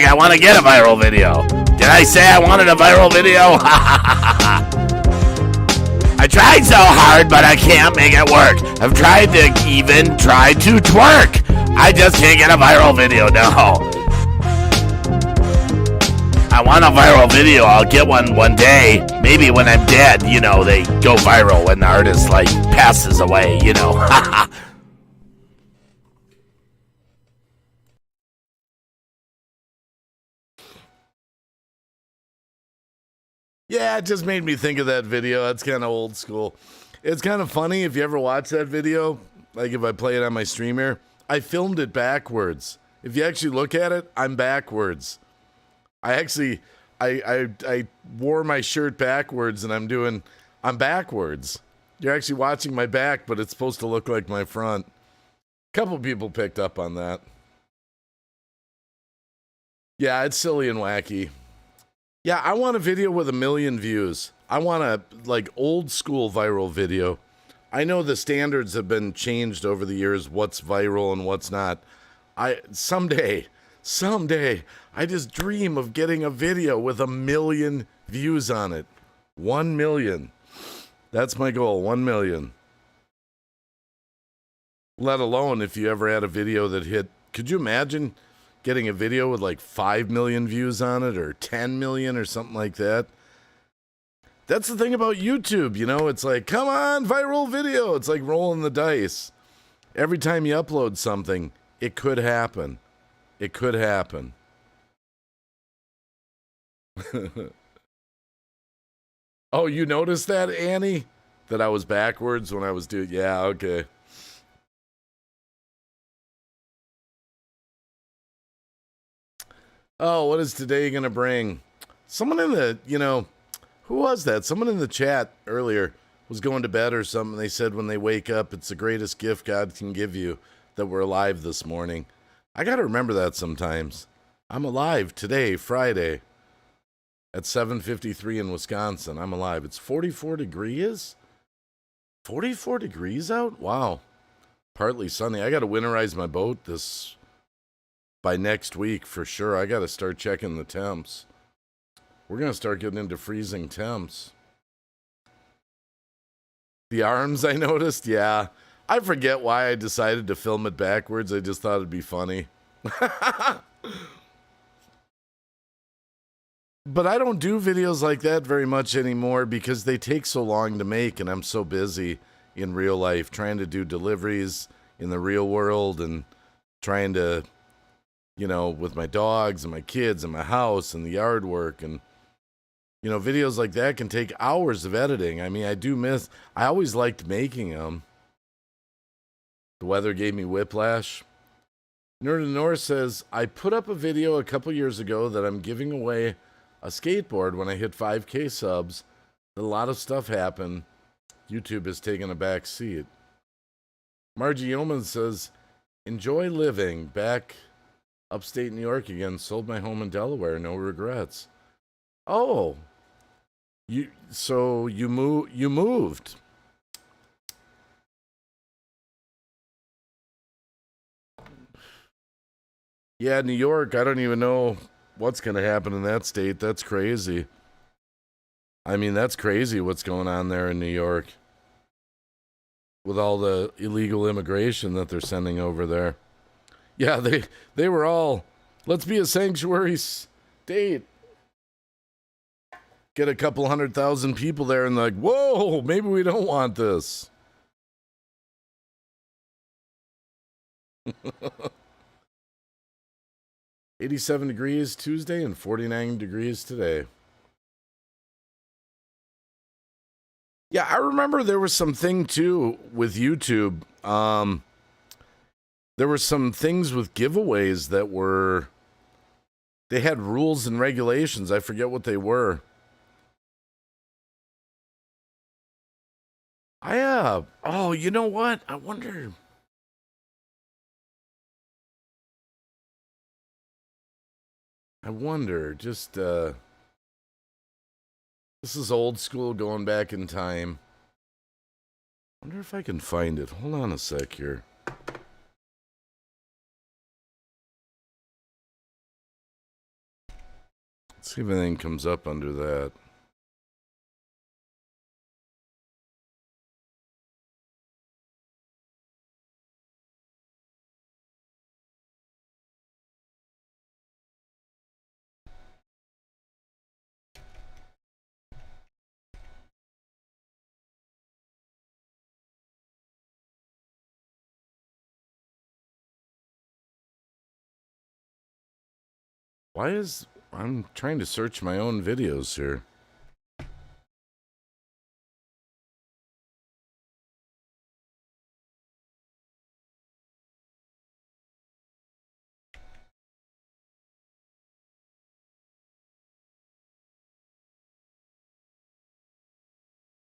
I want to get a viral video. Did I say I wanted a viral video? I tried so hard, but I can't make it work. I've tried to even try to twerk. I just can't get a viral video, no. I want a viral video. I'll get one day. Maybe when I'm dead, they go viral when the artist, passes away, Yeah, it just made me think of that video. That's kind of old school. It's kind of funny if you ever watch that video, like if I play it on my stream here. I filmed it backwards. If you actually look at it, I'm backwards. I wore my shirt backwards and I'm backwards. You're actually watching my back, but it's supposed to look like my front. A couple people picked up on that. Yeah, it's silly and wacky. Yeah, I want a video with 1 million views. I want a, old school viral video. I know the standards have been changed over the years, what's viral and what's not. Someday, I just dream of getting a video with 1 million views on it. 1 million. That's my goal, 1 million. Let alone if you ever had a video that hit, could you imagine getting a video with 5 million views on it or 10 million or something like that? That's the thing about YouTube, it's like, come on, viral video. It's like rolling the dice. Every time you upload something, it could happen. It could happen. Oh, you noticed that, Annie? That I was backwards when I was doing... Yeah, okay. Oh, what is today going to bring? Someone in the, who was that? Someone in the chat earlier was going to bed or something. They said when they wake up, it's the greatest gift God can give you that we're alive this morning. I got to remember that sometimes. I'm alive today, Friday, at 7:53 in Wisconsin. I'm alive. It's 44 degrees? 44 degrees out? Wow. Partly sunny. I got to winterize my boat by next week for sure. I got to start checking the temps. We're going to start getting into freezing temps. The arms, I noticed? Yeah. I forget why I decided to film it backwards. I just thought it'd be funny. But I don't do videos like that very much anymore because they take so long to make, and I'm so busy in real life trying to do deliveries in the real world and trying to, with my dogs and my kids and my house and the yard work. And, videos like that can take hours of editing. I mean, I always liked making them. The weather gave me whiplash. Nerd of the North says, I put up a video a couple years ago that I'm giving away a skateboard when I hit 5K subs. A lot of stuff happened. YouTube has taken a back seat. Margie Yeoman says, enjoy living. Back upstate New York again. Sold my home in Delaware. No regrets. Oh. You moved. Yeah, New York, I don't even know what's going to happen in that state. That's crazy. I mean, that's crazy what's going on there in New York with all the illegal immigration that they're sending over there. Yeah, they were all, let's be a sanctuary state. Get a couple 100,000 people there and like, whoa, maybe we don't want this. 87 degrees Tuesday and 49 degrees today. Yeah, I remember there was something too with YouTube. There were some things with giveaways that were, they had rules and regulations. I forget what they were. Oh, you know what? I wonder. Just, this is old school going back in time. I wonder if I can find it. Hold on a sec here. See if anything comes up under that. I'm trying to search my own videos here.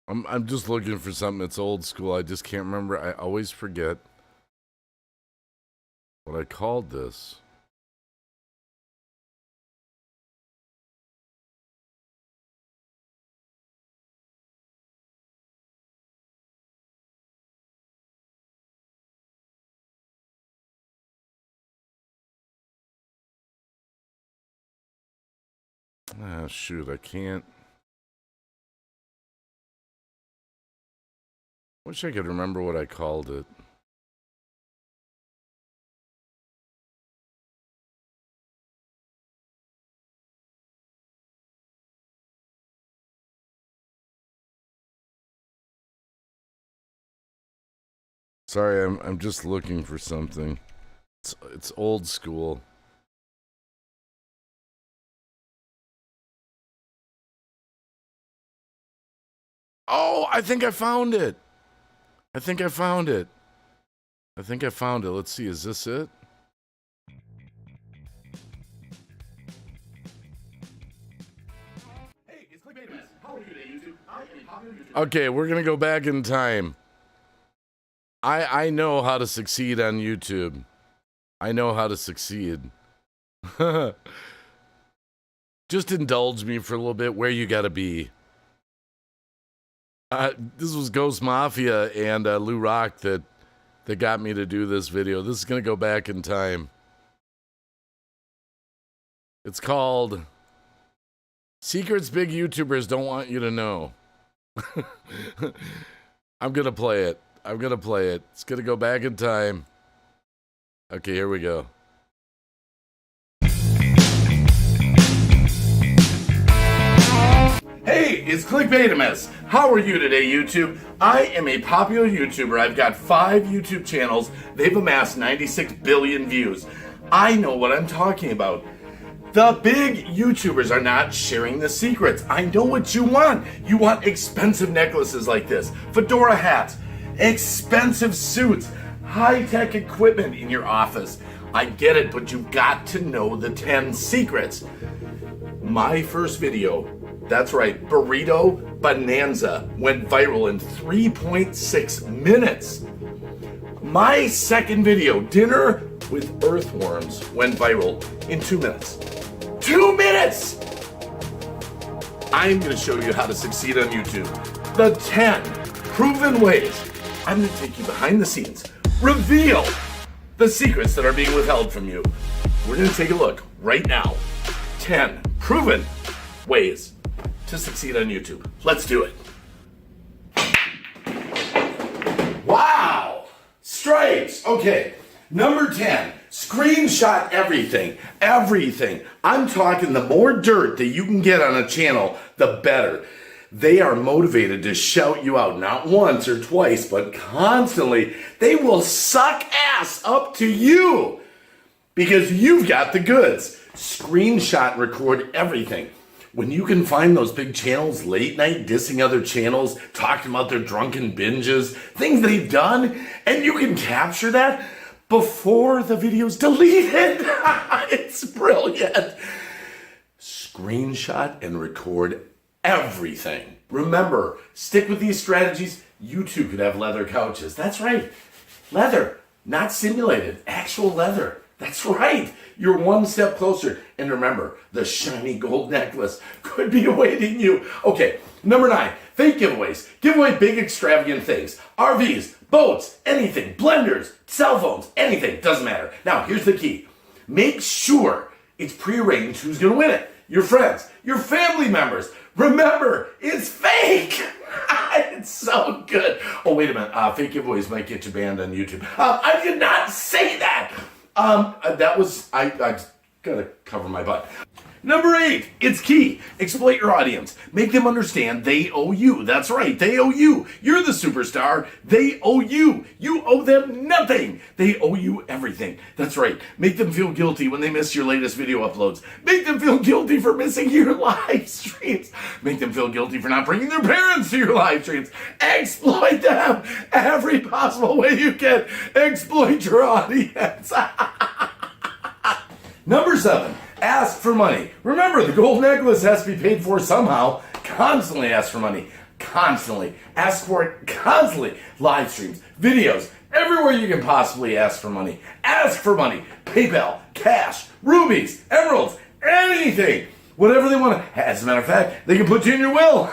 I'm just looking for something that's old school. I just can't remember. I always forget what I called this. Ah, shoot, I can't. Wish I could remember what I called it. Sorry, I'm just looking for something. It's old school. Oh, I think I found it. I think I found it. Let's see, is this it? Okay, we're gonna go back in time. I know how to succeed on YouTube. I know how to succeed. Just indulge me for a little bit where you gotta be. This was Ghost Mafia and Lou Rock that got me to do this video. This is gonna go back in time. It's called Secrets Big YouTubers Don't Want You to Know. I'm gonna play it. It's gonna go back in time. Okay, here we go. Hey, it's Clickbaitimus. How are you today, YouTube? I am a popular YouTuber. I've got 5 YouTube channels. They've amassed 96 billion views. I know what I'm talking about. The big YouTubers are not sharing the secrets. I know what you want. You want expensive necklaces like this, fedora hats, expensive suits, high-tech equipment in your office. I get it, but you've got to know the 10 secrets. My first video, that's right, Burrito Bonanza, went viral in 3.6 minutes. My second video, Dinner with Earthworms, went viral in 2 minutes. 2 minutes! I'm gonna show you how to succeed on YouTube. The 10 proven ways. I'm gonna take you behind the scenes, reveal the secrets that are being withheld from you. We're gonna take a look right now. 10 proven ways to succeed on YouTube. Let's do it. Wow! Stripes! Okay, number 10. Screenshot everything. Everything. I'm talking the more dirt that you can get on a channel, the better. They are motivated to shout you out, not once or twice, but constantly. They will suck ass up to you because you've got the goods. Screenshot, record everything. When you can find those big channels late night dissing other channels, talking about their drunken binges, things they've done, and you can capture that before the video's deleted. It's brilliant. Screenshot and record everything. Remember, stick with these strategies. You too could have leather couches. That's right. Leather, not simulated, actual leather. That's right. You're one step closer. And remember, the shiny gold necklace could be awaiting you. Okay, number 9, fake giveaways. Give away big extravagant things. RVs, boats, anything, blenders, cell phones, anything, doesn't matter. Now, here's the key. Make sure it's prearranged who's gonna win it. your friends, your family members. Remember, it's fake. It's so good. Oh, wait a minute. Fake giveaways might get you banned on YouTube. I did not say that. That was, I gotta cover my butt. Number 8, it's key. Exploit your audience. Make them understand they owe you. That's right, they owe you. You're the superstar. They owe you. You owe them nothing. They owe you everything. That's right. Make them feel guilty when they miss your latest video uploads. Make them feel guilty for missing your live streams. Make them feel guilty for not bringing their parents to your live streams. Exploit them every possible way you can. Exploit your audience. Number 7. Ask for money. Remember, the gold necklace has to be paid for somehow. Constantly ask for money. Constantly. Ask for it constantly. Live streams, videos, everywhere you can possibly ask for money. Ask for money. PayPal, cash, rubies, emeralds, anything. Whatever they want to. As a matter of fact, they can put you in your will.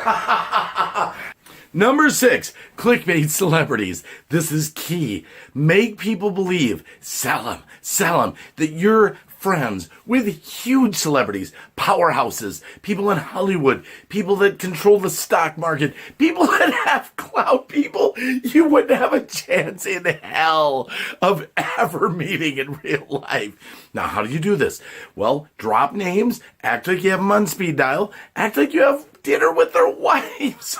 Number 6, clickbait celebrities. This is key. Make people believe, sell them, that you're friends with huge celebrities, powerhouses, people in Hollywood, people that control the stock market, people that have clout, people you wouldn't have a chance in hell of ever meeting in real life. Now, how do you do this? Well, drop names, act like you have them on speed dial, act like you have dinner with their wives.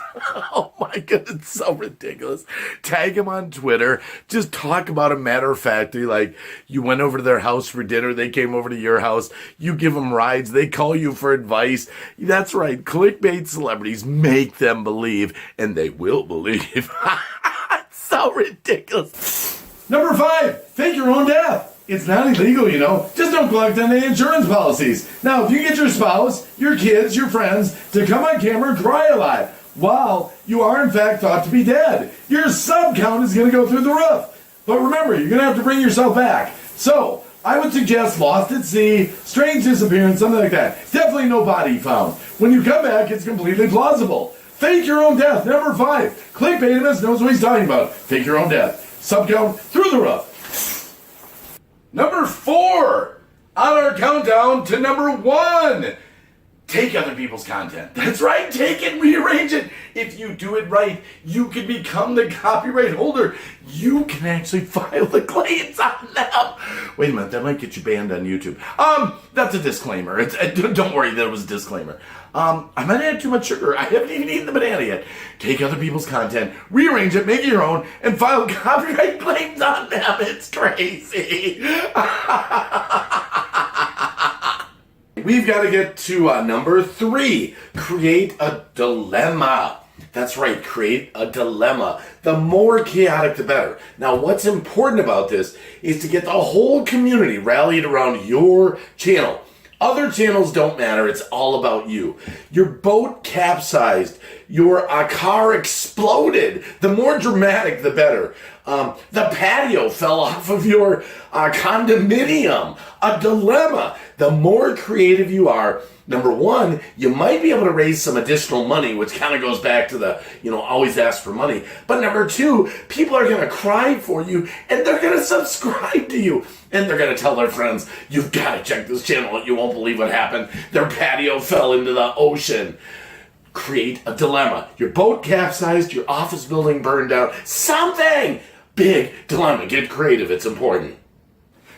Oh my God, it's so ridiculous. Tag them on Twitter. Just talk about a matter of factly, like you went over to their house for dinner, they came over to your house, you give them rides, they call you for advice. That's right, clickbait celebrities, make them believe, and they will believe. It's so ridiculous. Number 5, fake your own death. It's not illegal, you know. Just don't collect on the insurance policies. Now, if you get your spouse, your kids, your friends to come on camera and cry alive while you are in fact thought to be dead, your sub count is going to go through the roof. But remember, you're going to have to bring yourself back. So, I would suggest lost at sea, strange disappearance, something like that. Definitely no body found. When you come back, it's completely plausible. Fake your own death. Number 5. Clickbaitimus knows what he's talking about. Fake your own death. Sub count through the roof. Number 4 on our countdown to number 1. Take other people's content. That's right, take it, rearrange it. If you do it right, you can become the copyright holder. You can actually file the claims on them. Wait a minute, that might get you banned on YouTube. That's a disclaimer. Don't worry that it was a disclaimer. I might have had too much sugar. I haven't even eaten the banana yet. Take other people's content, rearrange it, make it your own, and file copyright claims on them. It's crazy. We've got to get to number 3. Create a dilemma. That's right, create a dilemma. The more chaotic, the better. Now, what's important about this is to get the whole community rallied around your channel. Other channels don't matter. It's all about you. Your boat capsized. Your car exploded. The more dramatic, the better. The patio fell off of your condominium. A dilemma. The more creative you are, number 1, you might be able to raise some additional money, which kind of goes back to the, always ask for money. But number 2, people are going to cry for you, and they're going to subscribe to you. And they're going to tell their friends, you've got to check this channel. You won't believe what happened. Their patio fell into the ocean. Create a dilemma. Your boat capsized, your office building burned down. Something! Big dilemma. Get creative. It's important.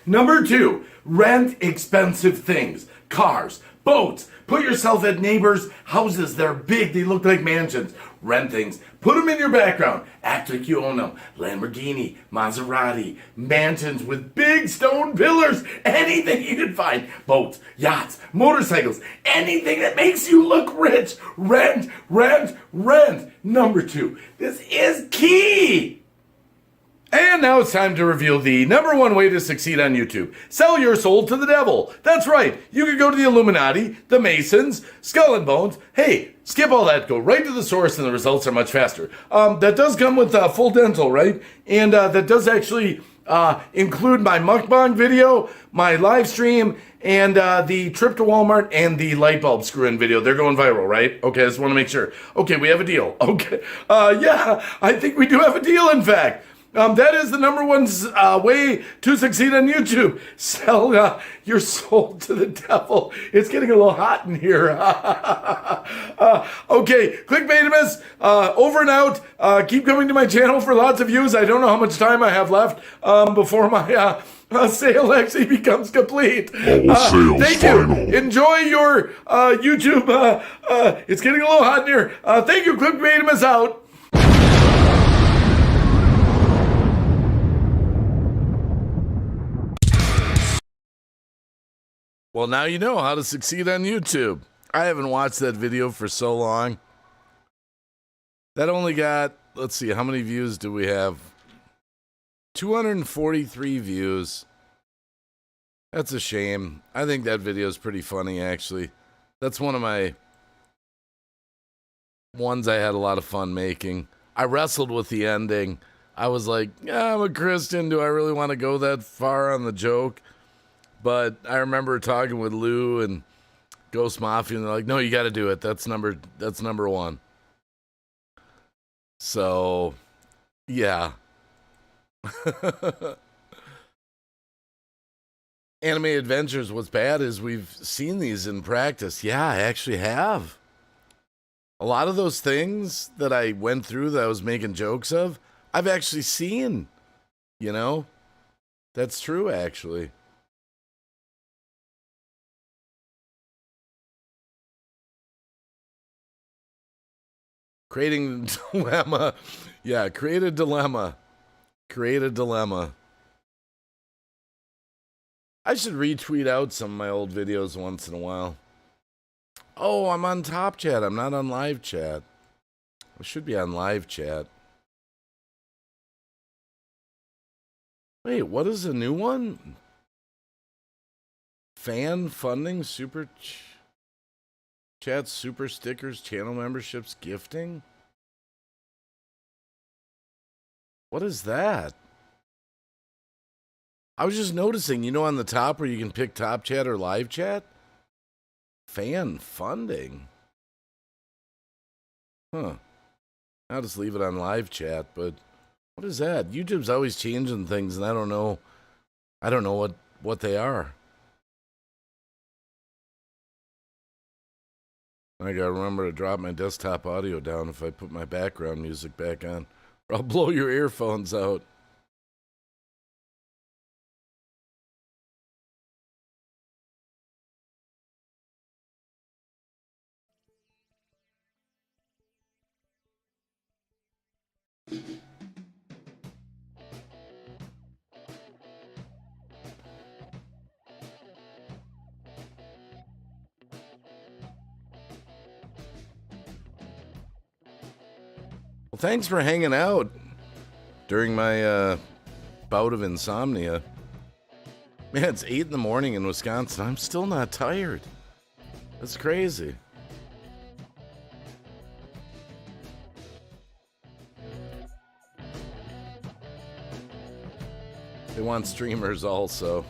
Number 2, rent expensive things. Cars, boats. Put yourself at neighbors' houses. They're big. They look like mansions. Rent things. Put them in your background. Act like you own them. Lamborghini, Maserati, mansions with big stone pillars. Anything you can find. Boats, yachts, motorcycles. Anything that makes you look rich. Rent, rent, rent. Number 2. This is key. And now it's time to reveal the number 1 way to succeed on YouTube. Sell your soul to the devil. That's right. You could go to the Illuminati, the Masons, Skull and Bones. Hey, skip all that. Go right to the source and the results are much faster. That does come with full dental, right? And that does actually include my mukbang video, my live stream, and the trip to Walmart and the light bulb screw-in video. They're going viral, right? Okay, I just want to make sure. Okay, we have a deal. Okay. Yeah, I think we do have a deal, in fact. That is the number one way to succeed on YouTube. Sell your soul to the devil. It's getting a little hot in here. Okay, Clickbaitimus, over and out. Keep coming to my channel for lots of views. I don't know how much time I have left before my sale actually becomes complete. Thank you. Enjoy your YouTube. It's getting a little hot in here. Thank you, Clickbaitimus out. Well, now you know how to succeed on YouTube. I haven't watched that video for so long. That only got, let's see, how many views do we have? 243 views. That's a shame. I think that video is pretty funny, actually. That's one of my ones I had a lot of fun making. I wrestled with the ending. I was like, yeah, I'm a Christian. Do I really want to go that far on the joke? But I remember talking with Lou and Ghost Mafia, and they're like, no, you got to do it. That's number one. So, yeah. Anime Adventures, what's bad is we've seen these in practice. Yeah, I actually have. A lot of those things that I went through that I was making jokes of, I've actually seen. You know? That's true, actually. Creating a dilemma. Yeah, create a dilemma. Create a dilemma. I should retweet out some of my old videos once in a while. Oh, I'm on Top Chat. I'm not on Live Chat. I should be on Live Chat. Wait, what is a new one? Fan funding, super chats, super stickers, channel memberships, gifting? What is that? I was just noticing, you know, on the top where you can pick Top Chat or Live Chat? Fan funding. Huh. I'll just leave it on Live Chat, but what is that? YouTube's always changing things, and I don't know what they are. I gotta remember to drop my desktop audio down if I put my background music back on, or I'll blow your earphones out. Well, thanks for hanging out during my bout of insomnia. Man, it's 8 in the morning in Wisconsin. I'm still not tired. That's crazy. They want streamers also.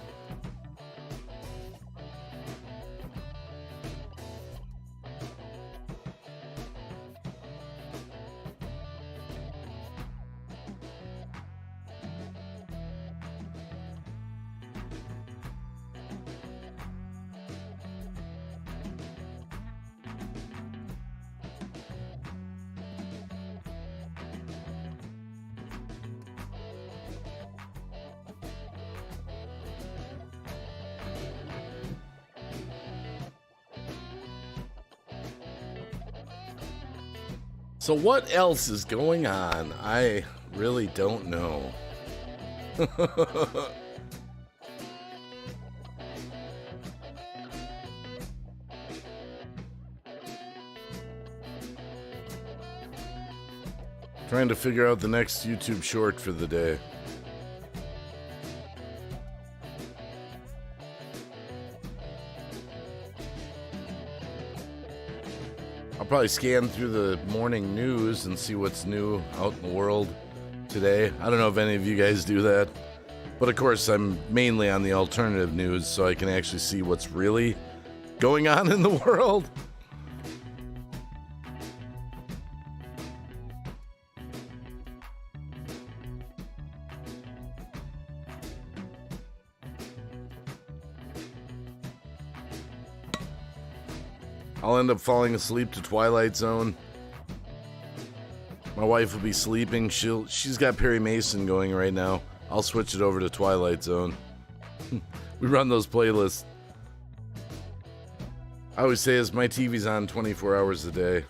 So what else is going on? I really don't know. Trying to figure out the next YouTube short for the day. I'll probably scan through the morning news and see what's new out in the world today. I don't know if any of you guys do that. But of course, I'm mainly on the alternative news, so I can actually see what's really going on in the world. I'll end up falling asleep to Twilight Zone. My wife will be sleeping. She's got Perry Mason going right now. I'll switch it over to Twilight Zone. We run those playlists. I always say this, my TV's on 24 hours a day.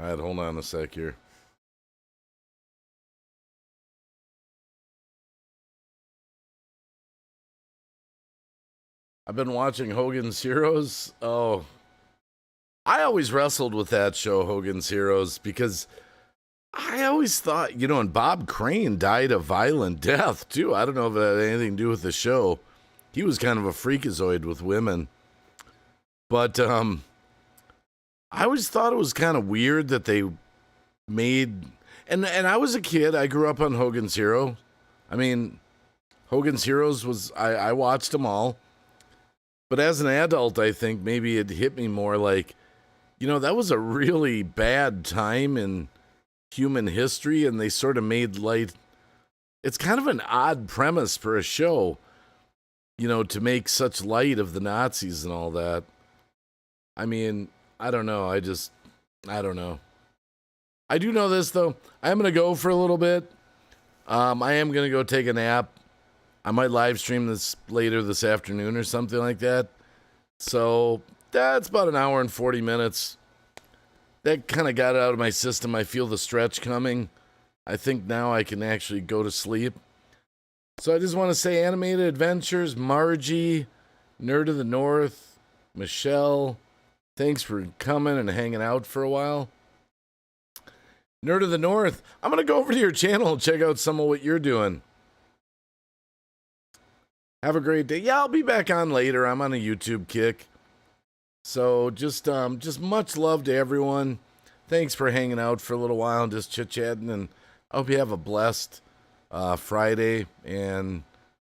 All right, hold on a sec here. I've been watching Hogan's Heroes. Oh, I always wrestled with that show, Hogan's Heroes, because I always thought, and Bob Crane died a violent death, too. I don't know if it had anything to do with the show. He was kind of a freakazoid with women. But, I always thought it was kind of weird that they made, and I was a kid. I grew up on Hogan's Hero. I mean, Hogan's Heroes was, I watched them all. But as an adult, I think maybe it hit me more like, that was a really bad time in human history, and they sort of made light. It's kind of an odd premise for a show, to make such light of the Nazis and all that. I mean, I don't know. I don't know. I do know this, though. I am going to go for a little bit. I am going to go take a nap. I might live stream this later this afternoon or something like that. So that's about an hour and 40 minutes. That kind of got it out of my system. I feel the stretch coming. I think now I can actually go to sleep. So I just want to say Animated Adventures, Margie, Nerd of the North, Michelle, thanks for coming and hanging out for a while. Nerd of the North, I'm going to go over to your channel and check out some of what you're doing. Have a great day. Yeah, I'll be back on later. I'm on a YouTube kick. So just much love to everyone. Thanks for hanging out for a little while and just chit-chatting. And I hope you have a blessed Friday. And